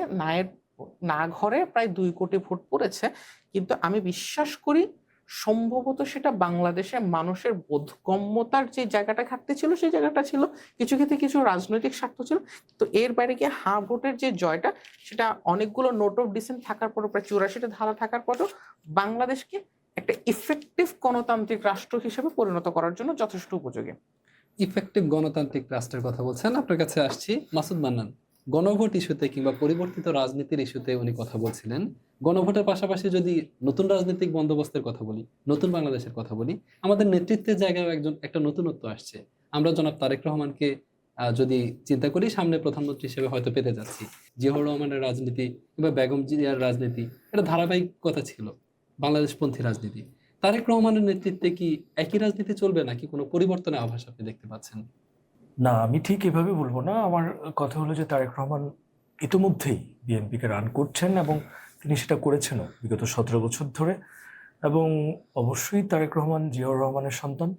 না ঘরে প্রায় 2 কোটি ভোট পড়েছে, কিন্তু আমি বিশ্বাস করি সম্ভবত সেটা বাংলাদেশের মানুষের বোধগম্যতার যে জায়গাটা ঘাটতি ছিল, সেই জায়গাটা ছিল, কিছু ক্ষেত্রে কিছু রাজনৈতিক স্বার্থ ছিল। তো এর বাইরে গিয়ে হা ভোটের যে জয়টা, সেটা অনেকগুলো নোট অফ ডিসেন্ট থাকার পরও, প্রায় 84টা ধারা থাকার পরও বাংলাদেশকে একটা ইফেক্টিভ গণতান্ত্রিক রাষ্ট্র হিসেবে পরিণত করার জন্য যথেষ্ট উপযোগী। ইফেক্টিভ গণতান্ত্রিক রাষ্ট্রের কথা বলছেন, আপনার কাছে আসছি। মাসুদ মান্নান, গণভোট ইস্যুতে কিংবা পরিবর্তিত রাজনীতির ইস্যুতে উনি কথা বলছিলেন। গণভোটের পাশাপাশি যদি নতুন রাজনৈতিক বন্দোবস্তের কথা বলি, নতুন বাংলাদেশের কথা বলি, আমাদের নেতৃত্বের জায়গায় একটা নতুনত্ব আসছে। আমরা জনাব তারেক রহমানকে যদি চিন্তা করি, সামনে প্রধানমন্ত্রী হিসেবে হয়তো পেতে যাচ্ছি। জিয়াউর রহমানের রাজনীতি কিংবা বেগম জিয়ার রাজনীতি, এটা ধারাবাহিকতা ছিল, বাংলাদেশপন্থী রাজনীতি। তারেক রহমানের নেতৃত্বে কি একই রাজনীতি চলবে, নাকি কোনো পরিবর্তনের আভাস আপনি দেখতে পাচ্ছেন? না, আমি ঠিক এভাবে বলবো না। আমার কথা হলো যে তারেক রহমান ইতিমধ্যেই বিএনপিকে রান করছেন এবং তিনি সেটা করেছেনও বিগত 17 বছর ধরে। এবং অবশ্যই তারেক রহমান জিয়াউর রহমানের সন্তান,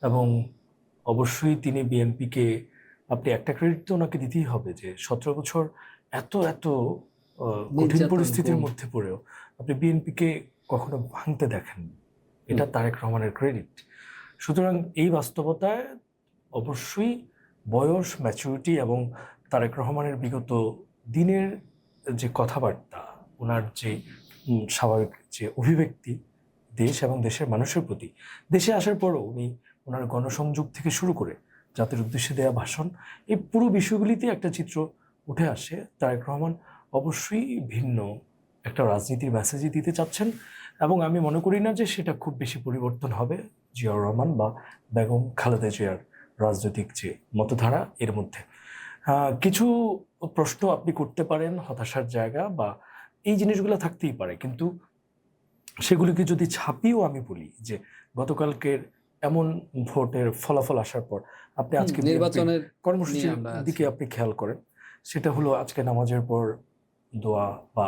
এবং অবশ্যই তিনি বিএনপিকে, আপনি একটা ক্রেডিট তো ওনাকে দিতেই হবে যে 17 বছর এত এত কঠিন নির্যাতন, পরিস্থিতির গুম। মধ্যে পড়েও আপনি বিএনপিকে কখনো ভাঙতে দেখেননি, এটা তারেক রহমানের ক্রেডিট। সুতরাং এই বাস্তবতায় অবশ্যই বয়স, ম্যাচুরিটি এবং তারেক রহমানের বিগত দিনের যে কথাবার্তা, ওনার যে স্বাভাবিক যে অভিব্যক্তি দেশ এবং দেশের মানুষের প্রতি, দেশে আসার পরও উনি ওনার গণসংযোগ থেকে শুরু করে জাতির উদ্দেশ্যে দেওয়া ভাষণ, এই পুরো বিষয়গুলিতে একটা চিত্র উঠে আসে। তারেক রহমান অবশ্যই ভিন্ন একটা রাজনীতির মেসেজই দিতে চাচ্ছেন, এবং আমি মনে করি না যে সেটা খুব বেশি পরিবর্তন হবে জিয়াউর রহমান বা বেগম খালেদা জিয়ার রাজনৈতিক যে মতধারা এর মধ্যে। কিছু প্রশ্ন আপনি করতে পারেন, হতাশার জায়গা বা এই জিনিসগুলো থাকতেই পারে, কিন্তু সেগুলিকে যদি ছাপিয়েও আমি বলি যে গতকালকের এমন ভোটের ফলাফল আসার পর আপনি আজকে নির্বাচনের কর্মসূচির নিয়ে আমরা আছি। দিকে আপনি খেয়াল করেন, সেটা হলো আজকে নামাজের পর দোয়া বা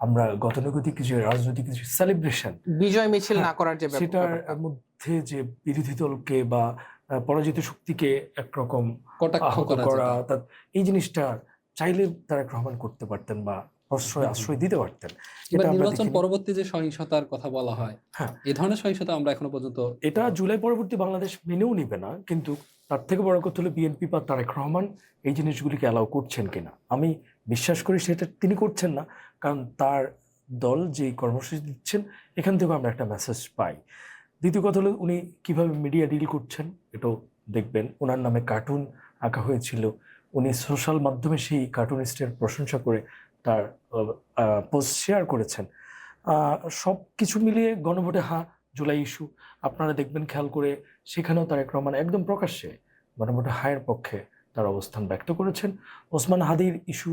আমরা গতানুগতিক যে রাজনৈতিক যে সেলিব্রেশন, বিজয় মিছিল না করার যে সেটার ব্যাপারটা, মধ্যে যে বিরোধী দলকে বা পরাজিত শক্তিকে একরকম কটাক্ষ আহত করা করা, যেটা। এই জিনিসটা চাইলে তারেক রহমান করতে পারতেন বা আশ্রয় দিতে পারতেন। এবার এটা আমরা নির্বাচন দেখিনি। পরবর্তী যে সহিংসতার কথা বলা হয়, হ্যাঁ, এই ধরনের সহিংসতা আমরা এখনো পর্যন্ত এটা জুলাই পরবর্তী বাংলাদেশ মেনেও নিবে না, কিন্তু তার থেকে বড় কথা হলো বিএনপি বা তারেক রহমান এই জিনিসগুলিকে অ্যালাউ করছেন কিনা। আমি বিশ্বাস করি সেটা তিনি করছেন না, কারণ তার দল যে কর্মসূচি দিচ্ছেন এখান থেকে আমরা একটা মেসেজ পাই। দ্বিতীয় কথা হলো উনি কিভাবে মিডিয়া ডিল করছেন, এটাও দেখবেন। ওনার নামে কার্টুন আঁকা হয়েছিল, উনি সোশ্যাল মাধ্যমে সেই কার্টুনিস্টের প্রশংসা করে তার পোস্ট শেয়ার করেছেন। সব কিছু মিলিয়ে গণভোটে জুলাই ইস্যু আপনারা দেখবেন খেয়াল করে, সেখানেও তারেক রহমান একদম প্রকাশ্যে গণভোটে হায়ের পক্ষে তার অবস্থান ব্যক্ত করেছেন। ওসমান হাদির ইস্যু,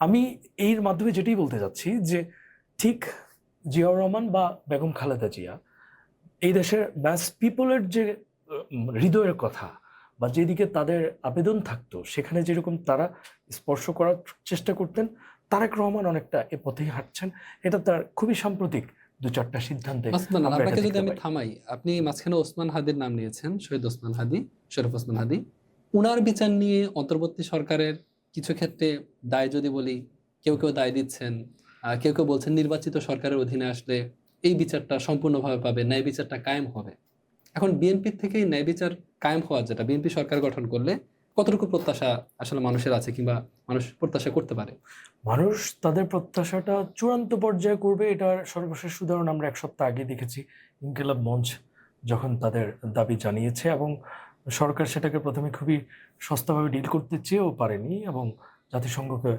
আমি এর মাধ্যমে যেটাই বলতে যাচ্ছি যে ঠিক জিয়াউর রহমান বা বেগম খালেদা জিয়া এই দেশের ম্যাস পিপলের যে হৃদয়ের কথা বা যেদিকে তাদের আবেদন থাকতো, সেখানে যেরকম তারা স্পর্শ করার চেষ্টা করতেন, তারেক রহমান অনেকটা এ পথেই হাঁটছেন। এটা তার খুবই সাম্প্রতিক 2-4টা সিদ্ধান্তে ওসমান, আমরা এটা আপনাকে যদি দেখতে আমি পাই। থামাই, আপনি মাঝখানে ওসমান হাদির নাম নিয়েছেন, শহীদ ওসমান হাদি, শরীফ ওসমান হাদি। উনার বিচার নিয়ে অন্তর্বর্তী সরকারের কিছু ক্ষেত্রে দায় যদি বলি, কেউ কেউ দায় দিচ্ছেন, কেউ কেউ বলছেন নির্বাচিত সরকারের অধীনে আসলে এই বিচারটা সম্পূর্ণভাবে পাবে, ন্যায় বিচারটা কায়েম হবে। এখন বিএনপির থেকে এই ন্যায় বিচার কায়েম হওয়া, যেটা বিএনপি সরকার গঠন করলে কতটুকু প্রত্যাশা আসলে মানুষের আছে, কিংবা মানুষ প্রত্যাশা করতে পারে? মানুষ তাদের প্রত্যাশাটা চূড়ান্ত পর্যায়ে করবে, এটার সর্বশেষ উদাহরণ আমরা 1 সপ্তাহ আগে দেখেছি। ইনকিলাব মঞ্চ যখন তাদের দাবি জানিয়েছে এবং সরকার সেটাকে প্রথমে খুবই সস্তাভাবে ডিল করতে চেয়েও পারেনি, এবং জাতিসংঘকে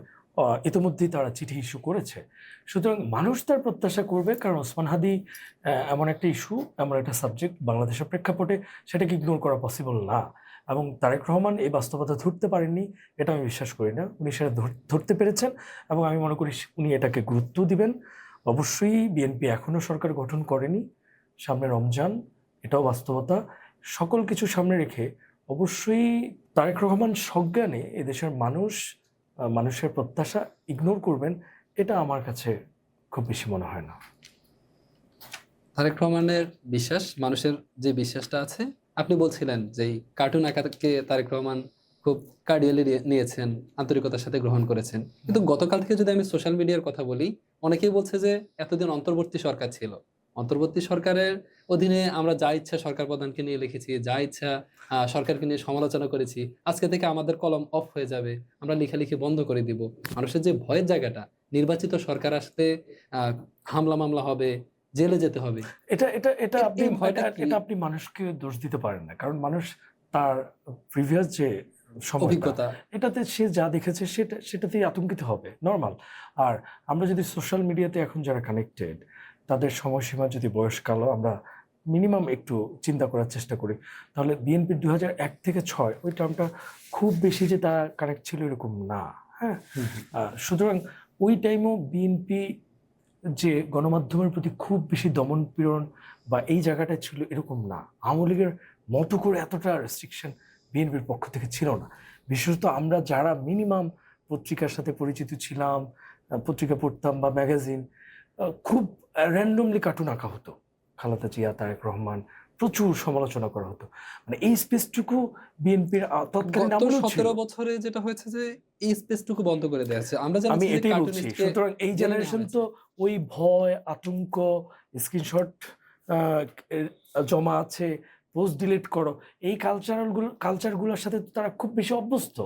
ইতিমধ্যেই তারা চিঠি ইস্যু করেছে। সুতরাং মানুষ তার প্রত্যাশা করবে, কারণ ওসমান হাদি এমন একটা ইস্যু, এমন একটা সাবজেক্ট বাংলাদেশের প্রেক্ষাপটে সেটাকে ইগনোর করা পসিবল না। এবং তারেক রহমান এই বাস্তবতা ধরতে পারেননি এটা আমি বিশ্বাস করি না। উনি সেটা ধরতে পেরেছেন এবং আমি মনে করি উনি এটাকে গুরুত্ব দিবেন। অবশ্যই বিএনপি এখনো সরকার গঠন করেনি, সামনে রমজান, এটাও বাস্তবতা। সকল কিছু সামনে রেখে অবশ্যই তারেক রহমান সজ্ঞানে এদেশের মানুষের প্রত্যাশা ইগনোর করবেন, এটা আমার কাছে খুব বেশি মনে হয় না। তারেক রহমানের বিশ্বাস, মানুষের যে বিশ্বাসটা আছে, আপনি বলছিলেন যে এই কার্টুন আঁকাকে তারেক রহমান খুব কার্ডিয়ালি নিয়েছেন, আন্তরিকতার সাথে গ্রহণ করেছেন। কিন্তু গতকাল থেকে যদি আমি সোশ্যাল মিডিয়ার কথা বলি, অনেকেই বলছে যে এতদিন অন্তর্বর্তী সরকার ছিল, অন্তর্বর্তী সরকারের অধীনে আমরা যা ইচ্ছা সরকার প্রধানকে নিয়ে লিখেছি, যা ইচ্ছা সরকারকে নিয়ে সমালোচনা করেছি, আজকে থেকে আমাদের কলম অফ হয়ে যাবে, আমরা লেখালেখি বন্ধ করে দিব। মানুষের যে ভয়ের জায়গাটা, নির্বাচিত সরকার আসলে হামলা মামলা হবে, জেলে যেতে হবে, এটা এটা এটা এই আপনি ভয়টা এটা কি? এটা আপনি মানুষকে দোষ দিতে পারেন না, কারণ মানুষ তার প্রিভিয়াস যে সময়টা, অভিজ্ঞতা, এটাতে সে যা দেখেছে সেটাতেই আতঙ্কিত হবে, নর্মাল। আর আমরা যদি সোশ্যাল মিডিয়াতে এখন যারা কানেক্টেড, তাদের সময়সীমা যদি বয়সকালও আমরা মিনিমাম একটু চিন্তা করার চেষ্টা করি, তাহলে বিএনপির 2001 থেকে 6 ওই টার্মটা খুব বেশি যে তারা কানেক্ট ছিল এরকম না। হ্যাঁ, সুতরাং ওই টাইমও বিএনপি যে গণমাধ্যমের প্রতি খুব বেশি দমন পীড়ন বা এই জায়গাটা ছিল এরকম না। আওয়ামী লীগের মতো করে এতটা রেস্ট্রিকশন বিএনপির পক্ষ থেকে ছিল না। বিশেষত আমরা যারা মিনিমাম পত্রিকার সাথে পরিচিত ছিলাম, পত্রিকা পড়তাম বা ম্যাগাজিন, খুব র্যান্ডমলি কার্টুন আঁকা হতো, খালেদা জিয়া, তারেক রহমান, প্রচুর সমালোচনা করা হতো। মানে এই স্পেসটুকু বিএনপির তৎকালীন গত আমলেও ছিল। 17 বছরে যেটা হয়েছে যে এই স্পেসটুকু বন্ধ করে দেওয়া হয়েছে। আমরা আমি জানাচ্ছি যে এটাই বলছি। কার্টুনিস্টকে সুতরাং এই জেলে নেওয়া জেনারেশন হয়েছে। তো ওই ভয়, আতঙ্ক, স্ক্রিনশট জমা আছে, পোস্ট ডিলিট করো, এই কালচারগুলোর সাথে তো তারা খুব বেশি অভ্যস্ত।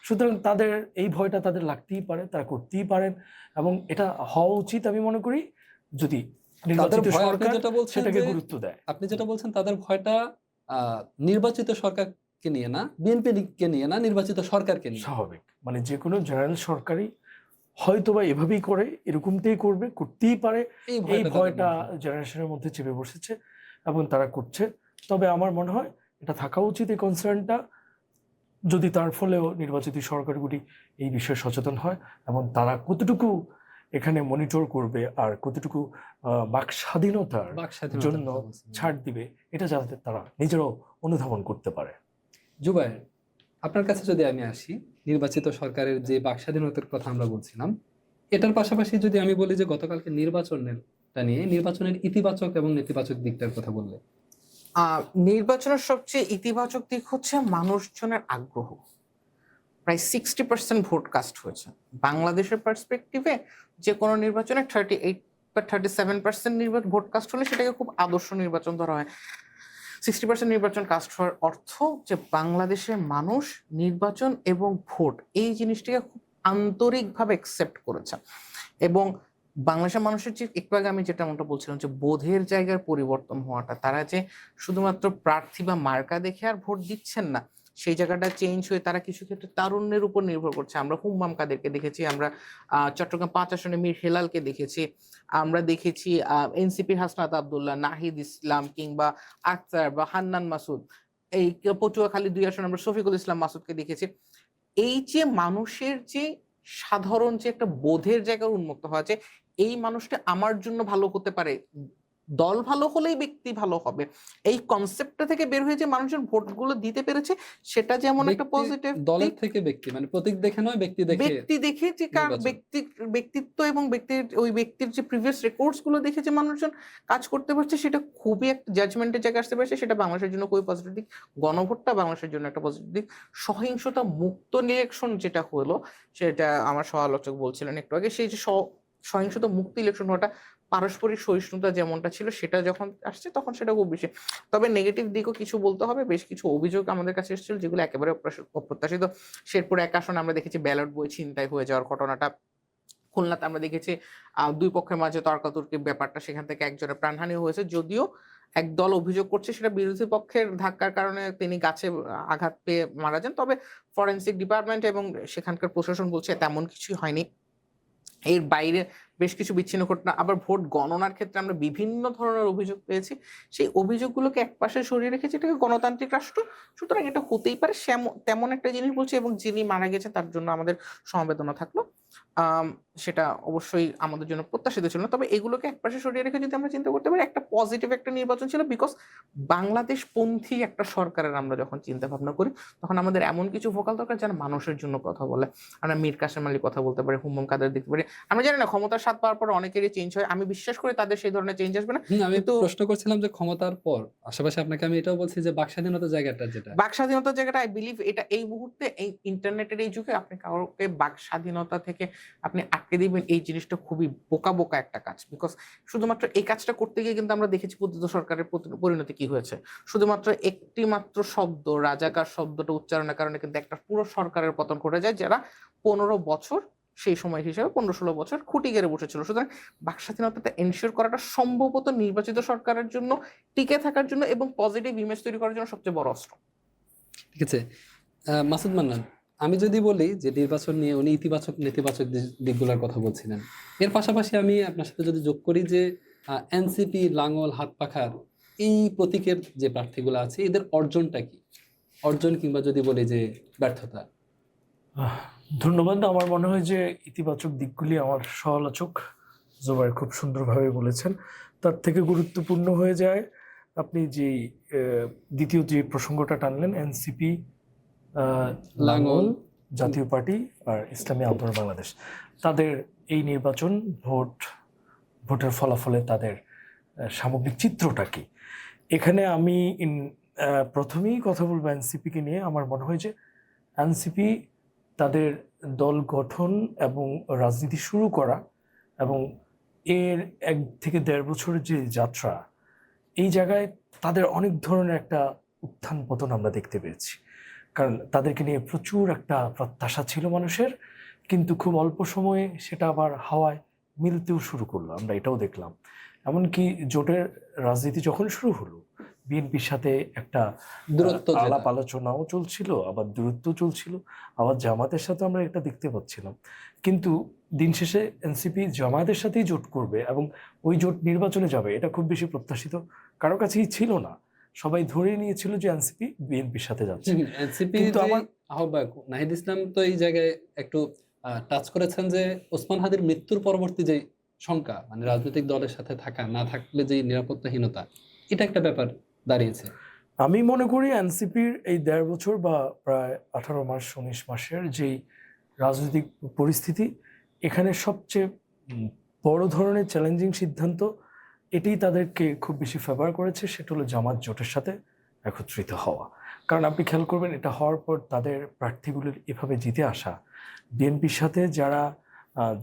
সুতরাং তাদের এই ভয়টা তাদের লাগতেই পারে, তারা করতেই পারেন, এবং এটা হওয়া উচিত আমি মনে করি, যদি তাদের নির্বাচিত ভয়, আপনি সরকার যেটা বলছেন সেটাকে যে, গুরুত্ব দেয়। আপনি যেটা বলছেন তাদের ভয়টা নির্বাচিত সরকারকে নিয়ে না, বিএনপি কে নিয়ে না, নির্বাচিত সরকারকে নিয়ে। স্বাভাবিক, মানে যে কোনো জেনারেল সরকারই হয়তো বা এভাবেই করে, এরকমটাই করবে, করতেই পারে। এই এই ভয়টা তাদের ভয়টা মধ্যে। জেনারেশনের মধ্যে চেপে বসেছে এবং তারা করছে। তবে আমার মনে হয় এটা থাকা উচিত, এই কনসার্নটা, যদি তার ফলেও নির্বাচিত সরকারগুলি এই বিষয়ে সচেতন হয় এবং তারা কতটুকু এখানে মনিটর করবে আর কতটুকু বাক স্বাধীনতার বাক স্বাধীনতার জন্য কথা বলছেন। ছাড় দিবে, এটা যাতে তারা নিজেরাও অনুধাবন করতে পারে। জুবায়ের, আপনার কাছে যদি আমি আসি, নির্বাচিত সরকারের যে বাক স্বাধীনতার কথা আমরা বলছিলাম, এটার পাশাপাশি যদি আমি বলি যে গতকালকে নির্বাচনেরটা নিয়ে, নির্বাচনের ইতিবাচক এবং নেতিবাচক দিকটার কথা বললে। নির্বাচনের সবচেয়ে ইতিবাচক দিক হচ্ছে মানুষজনের আগ্রহ। প্রায় 60% ভোট কাস্ট হয়েছে। বাংলাদেশের পার্সপেক্টিভে যে কোনো নির্বাচনে 38 বা 37% ভোট কাস্ট হলে সেটাকে খুব আদর্শ নির্বাচন ধরা হয়। 60% নির্বাচন কাস্ট হওয়ার অর্থ যে বাংলাদেশের মানুষ নির্বাচন এবং ভোট এই জিনিসটাকে খুব আন্তরিকভাবে অ্যাকসেপ্ট করেছে। এবং বাংলাদেশের মানুষের যে একটু আগে আমি যেটা বলছিলাম যে বোধের জায়গার পরিবর্তন হওয়াটা, তারা যে শুধুমাত্র প্রার্থী বা মার্কা দেখে আর ভোট দিচ্ছেন না, সেই জায়গাটা চেঞ্জ হয়ে তারা কিছু ক্ষেত্রে তারুণ্যের উপর নির্ভর করছে। আমরা হুম্মাম কাদেরকে দেখেছি, আমরা চট্টগ্রাম 5 আসনে মীর হেলালকে দেখেছি, আমরা দেখেছি এনসিপির হাসনাত আব্দুল্লাহ, নাহিদ ইসলাম কিংবা আক্তার বা হান্নান মাসুদ, এই পটুয়াখালী 2 আসনে আমরা শফিকুল ইসলাম মাসুদকে দেখেছি। এই যে মানুষের যে সাধারণ যে একটা বোধের জায়গায় উন্মুক্ত হওয়া, যে এই মানুষটা আমার জন্য ভালো হতে পারে, দল ভালো হলেই ব্যক্তি ভালো হবে, এই কনসেপ্টটা থেকে বের হয়ে যে মানুষের ভোটগুলো দিতে পেরেছে, সেটা যেমন একটা ব্যক্তি, পজিটিভ দলের দিক। থেকে ব্যক্তি, মানে প্রতীক দেখে নয়, ব্যক্তি দেখে ব্যক্তি দেখে যে কার নির্বাচন। ব্যক্তিত্ব এবং ওই ব্যক্তির যে প্রিভিয়াস রেকর্ডস গুলো দেখে যে মানুষজন কাজ করতে পারছে, সেটা খুবই একটা জাজমেন্টের জায়গায় আসতে পারছে, সেটা বাংলাদেশের জন্য খুবই পজিটিভ দিক। গণভোটটা বাংলাদেশের জন্য একটা পজিটিভ দিক। সহিংসতা মুক্ত ইলেকশন যেটা হলো, সেটা আমার সহ-আলোচক বলছিলেন একটু আগে, সেই যে সহিংসতা মুক্ত ইলেকশন হওয়াটা, পারস্পরিক সহিষ্ণুতা যেমনটা ছিল সেটা যখন আসছে তখন সেটা খুব বেশি। তবে নেগেটিভ দিকও কিছু বলতে হবে। বেশ কিছু অভিযোগ আমাদের কাছে এসেছিল যেগুলো একেবারে অপ্রত্যাশিত। শেরপুর 1 আসনে আমরা দেখেছি ব্যালট বই ছিনতাই হয়ে যাওয়ার ঘটনাটা। খুলনাতে আমরা দেখেছি 2 পক্ষের মাঝে তর্কাতর্কির ব্যাপারটা, সেখান থেকে একজনের প্রাণহানি হয়েছে। যদিও একদল অভিযোগ করছে সেটা বিরোধী পক্ষের ধাক্কার কারণে তিনি গাছে আঘাত পেয়ে মারা যান। তবে ফরেনসিক ডিপার্টমেন্ট এবং সেখানকার প্রশাসন বলছে তেমন কিছুই হয়নি। এর বাইরে বেশ কিছু বিচ্ছিন্ন ঘটনা, আবার ভোট গণনার ক্ষেত্রে আমরা বিভিন্ন ধরনের অভিযোগ পেয়েছি। সেই অভিযোগগুলোকে একপাশে সরিয়ে রেখেছি, এটাকে গণতান্ত্রিক রাষ্ট্র, সুতরাং এটা হতেই পারে তেমন একটা জিনিস বলছি। এবং যিনি মারা গেছে তার জন্য আমাদের সমবেদনা থাকলো। সেটা অবশ্যই আমাদের জন্য প্রত্যাশিত ছিল না, তবে এগুলোকে একপাশে সরিয়ে রেখে যদি আমরা চিন্তা করতে পারি, একটা পজিটিভ একটা নির্বাচন ছিল। বিকজ বাংলাদেশ পন্থী একটা সরকারের আমরা যখন চিন্তা ভাবনা করি, তখন আমাদের এমন কিছু ভোকাল দরকার যারা মানুষের জন্য কথা বলে। আমরা মীর কাসেম আলী কথা বলতে পারি, হুমায়ুন কাদের দেখতে পারি। আমরা জানি না ক্ষমতার স্বাদ পাওয়ার পর অনেকেরই চেঞ্জ হয়, আমি বিশ্বাস করি তাদের সেই ধরনের চেঞ্জ আসবে না। আমি কিন্তু প্রশ্ন করছিলাম যে ক্ষমতার পর আশেপাশে আপনাকে আমি এটাও বলছি যে বাক স্বাধীনতার জায়গাটা যেটা বাক স্বাধীনতার জায়গাটা আই বিলিভ এটা এই মুহূর্তে এই ইন্টারনেটের এই যুগে আপনি কাউকে বাক স্বাধীনতা থেকে আপনি আটকে দিবেন, এই জিনিসটা খুবই বোকা বোকা একটা কাজ। বিকজ শুধুমাত্র এই কাজটা করতে গিয়ে কিন্তু আমরা দেখেছি পতিত সরকারের পরিণতি কি হয়েছে। শুধুমাত্র একটি মাত্র শব্দ, রাজাকার শব্দটা উচ্চারণের কারণে কিন্তু একটা পুরো সরকারের পতন ঘটে যায়, যারা 15 বছর সেই সময় হিসেবে 15-16 বছর খুঁটি গেড়ে বসেছিল। সুতরাং বাক স্বাধীনতাটা এনশিওর করাটা সম্ভবত নির্বাচিত সরকারের জন্য টিকে থাকার জন্য এবং পজিটিভ ইমেজ তৈরি করার জন্য সবচেয়ে বড় অস্ত্র। ঠিক আছে। মাসুদ মান্নান, আমি যদি বলি যে নির্বাচন নিয়ে উনি ইতিবাচক নেতিবাচক দিকগুলোর কথা বলছিলেন, এর পাশাপাশি আমি আপনার সাথে যদি যোগ করি যে এনসিপি, লাঙ্গল, হাত পাখার এই প্রতীকের যে প্রার্থীগুলো আছে এদের অর্জনটা কি, অর্জন কিংবা যদি বলি যে ব্যর্থতা? ধন্যবাদ। আমার মনে হয় যে ইতিবাচক দিকগুলি আমার সমালোচক জোবায়ের খুব সুন্দরভাবে বলেছেন। তার থেকে গুরুত্বপূর্ণ হয়ে যায় আপনি যে দ্বিতীয় যে প্রসঙ্গটা টানলেন, এনসিপি, লাঙ্গল, জাতীয় পার্টি আর ইসলামী আন্দোলন বাংলাদেশ, তাদের এই নির্বাচন ভোটের ফলাফলে তাদের সামগ্রিক চিত্রটা কি। এখানে আমি প্রথমেই কথা বলবো এনসিপিকে নিয়ে। আমার মনে হয় যে এনসিপি তাদের দল গঠন এবং রাজনীতি শুরু করা এবং এর 1 থেকে 1.5 বছরের যে যাত্রা, এই জায়গায় তাদের অনেক ধরনের একটা উত্থান পতন আমরা দেখতে পেয়েছি। কারণ তাদেরকে নিয়ে প্রচুর একটা প্রত্যাশা ছিল মানুষের, কিন্তু খুব অল্প সময়ে সেটা আবার হাওয়ায় মিলতেও শুরু করলো, আমরা এটাও দেখলাম। এমনকি জোটের রাজনীতি যখন শুরু হলো, বিএনপির সাথে একটা দূরত্ব আলাপ আলোচনাও চলছিল, আবার দূরত্ব চলছিল, আবার জামাতের সাথে আমরা এটা দেখতে পাচ্ছিলাম। কিন্তু দিন শেষে এনসিপি জামাতের সাথেই জোট করবে এবং ওই জোট নির্বাচনে যাবে, এটা খুব বেশি প্রত্যাশিত কারো কাছেই ছিল না। সবাই ধরে নিয়েছিল যে এনসিপি বিএনপির সাথে যাচ্ছে। এনসিপি কিন্তু আমার আহ্বায়ক নাহিদ ইসলাম তো এই জায়গায় একটু টাচ করেছেন যে ওসমান হাদির মৃত্যুর পরবর্তী যে শঙ্কা, মানে রাজনৈতিক দলের সাথে থাকা না থাকলে যে নিরাপত্তাহীনতা, এটা একটা ব্যাপার দাঁড়িয়েছে। আমি মনে করি এনসিপির এই 1.5 বছর বা প্রায় 18 মাস 19 মাসের যেই রাজনৈতিক পরিস্থিতি, এখানে সবচেয়ে বড় ধরনের চ্যালেঞ্জিং সিদ্ধান্ত এটাই তাদেরকে খুব বেশি ফেভার করেছে, সেটা হলো জামাত জোটের সাথে একত্রিত হওয়া। কারণ আপনি খেয়াল করবেন, এটা হওয়ার পর তাদের প্রার্থীগুলির এভাবে জিতে আসা, বিএনপির সাথে যারা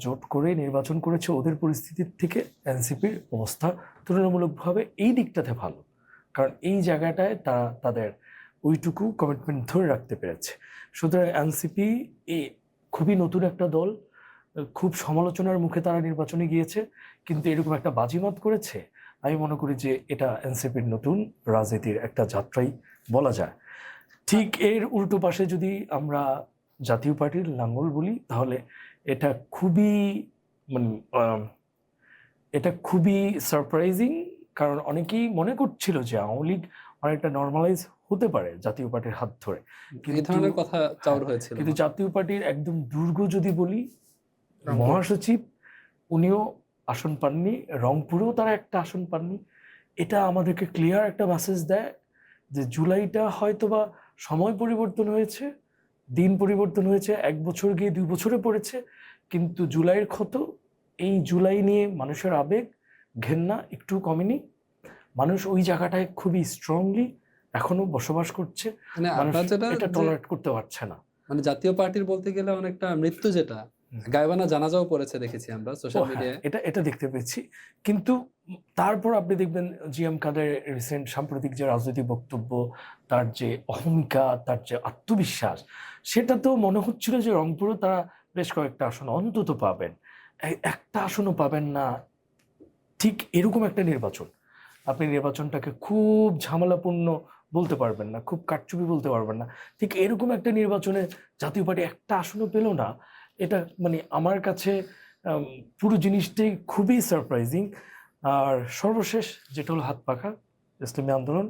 জোট করে নির্বাচন করেছে ওদের পরিস্থিতির থেকে এনসিপির অবস্থা তুলনামূলকভাবে এই দিকটাতে ভালো। কারণ এই জায়গাটায় তারা তাদের ওইটুকু কমিটমেন্ট ধরে রাখতে পেরেছে। সুতরাং এনসিপি খুবই নতুন একটা দল, খুব সমালোচনার মুখে তারা নির্বাচনে গিয়েছে, কিন্তু এরকম একটা বাজিমাত করেছে। আমি মনে করি যে এটা এনসিপির নতুন রাজনীতির একটা যাত্রাই বলা যায়। ঠিক এর উল্টো পাশে যদি আমরা জাতীয় পার্টির লাঙ্গল বলি, তাহলে এটা খুবই সারপ্রাইজিং। কারণ অনেকেই মনে করছিল যে আওয়ামী লীগ অনেকটা নর্মালাইজ হতে পারে জাতীয় পার্টির হাত ধরে, এই ধরনের কথা চাউর হয়েছিল। কিন্তু জাতীয় পার্টির একদম দুর্গ যদি বলি, মহাসচিব উনিও আসন পাননি, রংপুরেও তারা একটা আসন পাননি। এটা আমাদেরকে ক্লিয়ার একটা মেসেজ দেয় যে জুলাইটা হয়তোবা সময় পরিবর্তন হয়েছে, দিন পরিবর্তন হয়েছে, 1 বছর গিয়ে 2 বছরে পড়েছে, কিন্তু জুলাইয়ের ক্ষত, এই জুলাই নিয়ে মানুষের আবেগ ঘেন্না একটু কমেনি। মানুষ ওই জায়গাটায় খুবই স্ট্রংলি এখনো বসবাস করছে, মানে মানুষ আপনার যেটা এটা টলারেট করতে পারছে না। মানে জাতীয় পার্টির বলতে গেলে অনেকটা মৃত্যু, যেটা গায়বানা জানাজাও পড়েছে দেখেছি আমরা সোশ্যাল মিডিয়ায়, এটা দেখতে পেয়েছি। কিন্তু তারপর আপনি দেখবেন জিএম কাদের রিসেন্ট সাম্প্রতিক যে রাজনৈতিক বক্তব্য, তার যে অহমিকা, তার যে আত্মবিশ্বাস, সেটা তো মনে হচ্ছিল যে রংপুরে তারা বেশ কয়েকটা আসন অন্তত পাবেন, একটা আসনও পাবেন না। ঠিক এরকম একটা নির্বাচন, আপনি নির্বাচনটাকে খুব ঝামেলাপূর্ণ বলতে পারবেন না, খুব কারচুপি বলতে পারবেন না। ঠিক এরকম একটা নির্বাচনে জাতীয় পার্টি একটা আসনও পেল না। এটা মানে আমার কাছে পুরো জিনিসটাই খুবই সারপ্রাইজিং। আর সর্বশেষ যেটা হলো হাত পাখা ইসলামী আন্দোলন।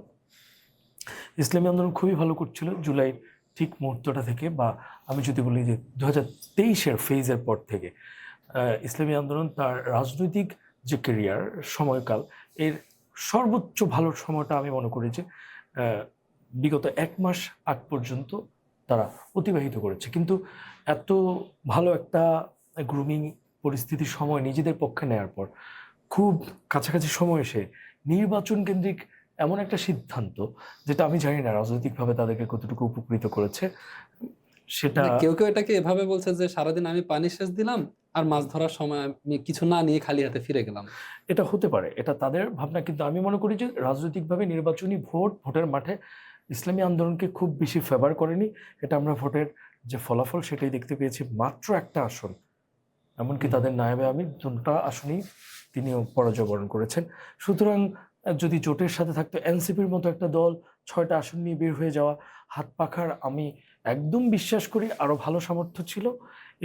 ইসলামী আন্দোলন খুবই ভালো করছিল জুলাই ঠিক মুহূর্তটা থেকে, বা আমি যদি বলি যে 2023-এর ফেজের পর থেকে ইসলামী আন্দোলন তার রাজনৈতিক যে কেরিয়ার সময়কাল এর সর্বোচ্চ ভালো সময়টা আমি মনে করি যে বিগত 1 মাস আগ পর্যন্ত তারা অতিবাহিত করেছে। কিন্তু এত ভালো একটা গ্রুমিং পরিস্থিতির সময় নিজেদের পক্ষে নেওয়ার পর খুব কাছাকাছি সময় এসে নির্বাচন কেন্দ্রিক এমন একটা সিদ্ধান্ত, যেটা আমি জানি না রাজনৈতিকভাবে তাদেরকে কতটুকু উপকৃত করেছে, সেটা কেউ কেউ এটাকে এভাবে বলছে যে সারাদিন আমি পানি সেচ দিলাম আর মাছ ধরার সময় আমি কিছু না নিয়ে খালি হাতে ফিরে গেলাম। এটা হতে পারে, এটা তাদের ভাবনা। কিন্তু আমি মনে করি যে রাজনৈতিকভাবে নির্বাচনী ভোটের মাঠে ইসলামী আন্দোলনকে খুব বেশি ফেভার করেনি। এটা আমরা ভোটের যে ফলাফল সেটাই দেখতে পেয়েছি, মাত্র একটা আসন, এমনকি তাদের নায়েবে আমির দুটা আসনেই তিনিও পরাজয় বরণ করেছেন। সুতরাং যদি জোটের সাথে থাকতো এনসিপির মতো একটা দল 6টা আসন নিয়ে বের হয়ে যাওয়া, হাত পাখার আমি একদম বিশ্বাস করি আরো ভালো সামর্থ্য ছিল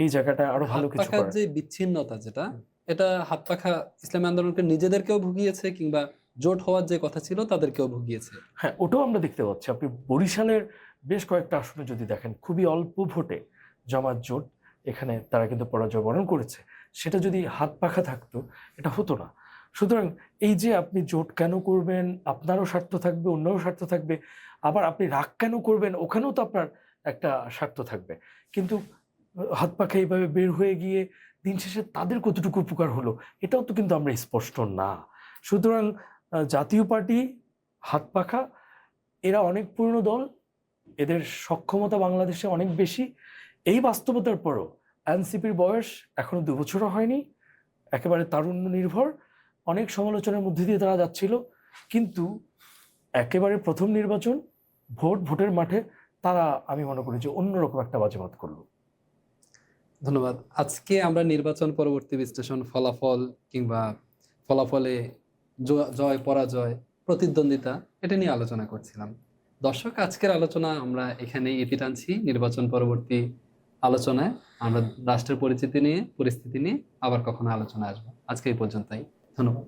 এই জায়গাটা আরো ভালো হাত কিছু পাখার করার। যে বিচ্ছিন্নতা যেটা, এটা হাত পাখা ইসলামী আন্দোলনকে নিজেদেরকেও ভুগিয়েছে, কিংবা জোট হওয়ার যে কথা ছিল তাদেরকেও ভুগিয়েছে। হ্যাঁ, ওটাও আমরা দেখতে পাচ্ছি। আপনি বরিশালের বেশ কয়েকটা আসনে যদি দেখেন, খুবই অল্প ভোটে জামাত জোট এখানে তারা কিন্তু পরাজয় বরণ করেছে। সেটা যদি হাত পাখা থাকতো এটা হতো না। সুতরাং এই যে আপনি জোট কেন করবেন, আপনারও স্বার্থ থাকবে, অন্যও স্বার্থ থাকবে, আবার আপনি রাগ কেন করবেন, ওখানেও তো আপনার একটা স্বার্থ থাকবে। কিন্তু হাত পাখা এইভাবে বের হয়ে গিয়ে দিন শেষে তাদের কতটুকু উপকার হলো এটাও তো কিন্তু আমরা স্পষ্ট না। সুতরাং জাতীয় পার্টি, হাত পাখা এরা অনেক পুরনো দল, এদের সক্ষমতা বাংলাদেশে অনেক বেশি। এই বাস্তবতার পরও এনসিপির বয়স এখনো 2 বছরও হয়নি, একেবারে তারুণ্য নির্ভর, অনেক সমালোচনার মধ্যে দিয়ে তারা যাচ্ছিল। কিন্তু একেবারে প্রথম নির্বাচন, ভোটের মাঠে তারা আমি মনে করি যে অন্যরকম একটা বাজিমাত করলো। ধন্যবাদ। আজকে আমরা নির্বাচন পরবর্তী বিশ্লেষণ, ফলাফল কিংবা ফলাফলে জয় পরাজয়, প্রতিদ্বন্দ্বিতা, এটা নিয়ে আলোচনা করছিলাম। দর্শক, আজকের আলোচনা আমরা এখানেই ইতি টানছি। নির্বাচন পরবর্তী আলোচনায় আমরা রাষ্ট্রের পরিস্থিতি নিয়ে আবার কখনো আলোচনা আসবো। আজকে এই পর্যন্তই। ধন্যবাদ।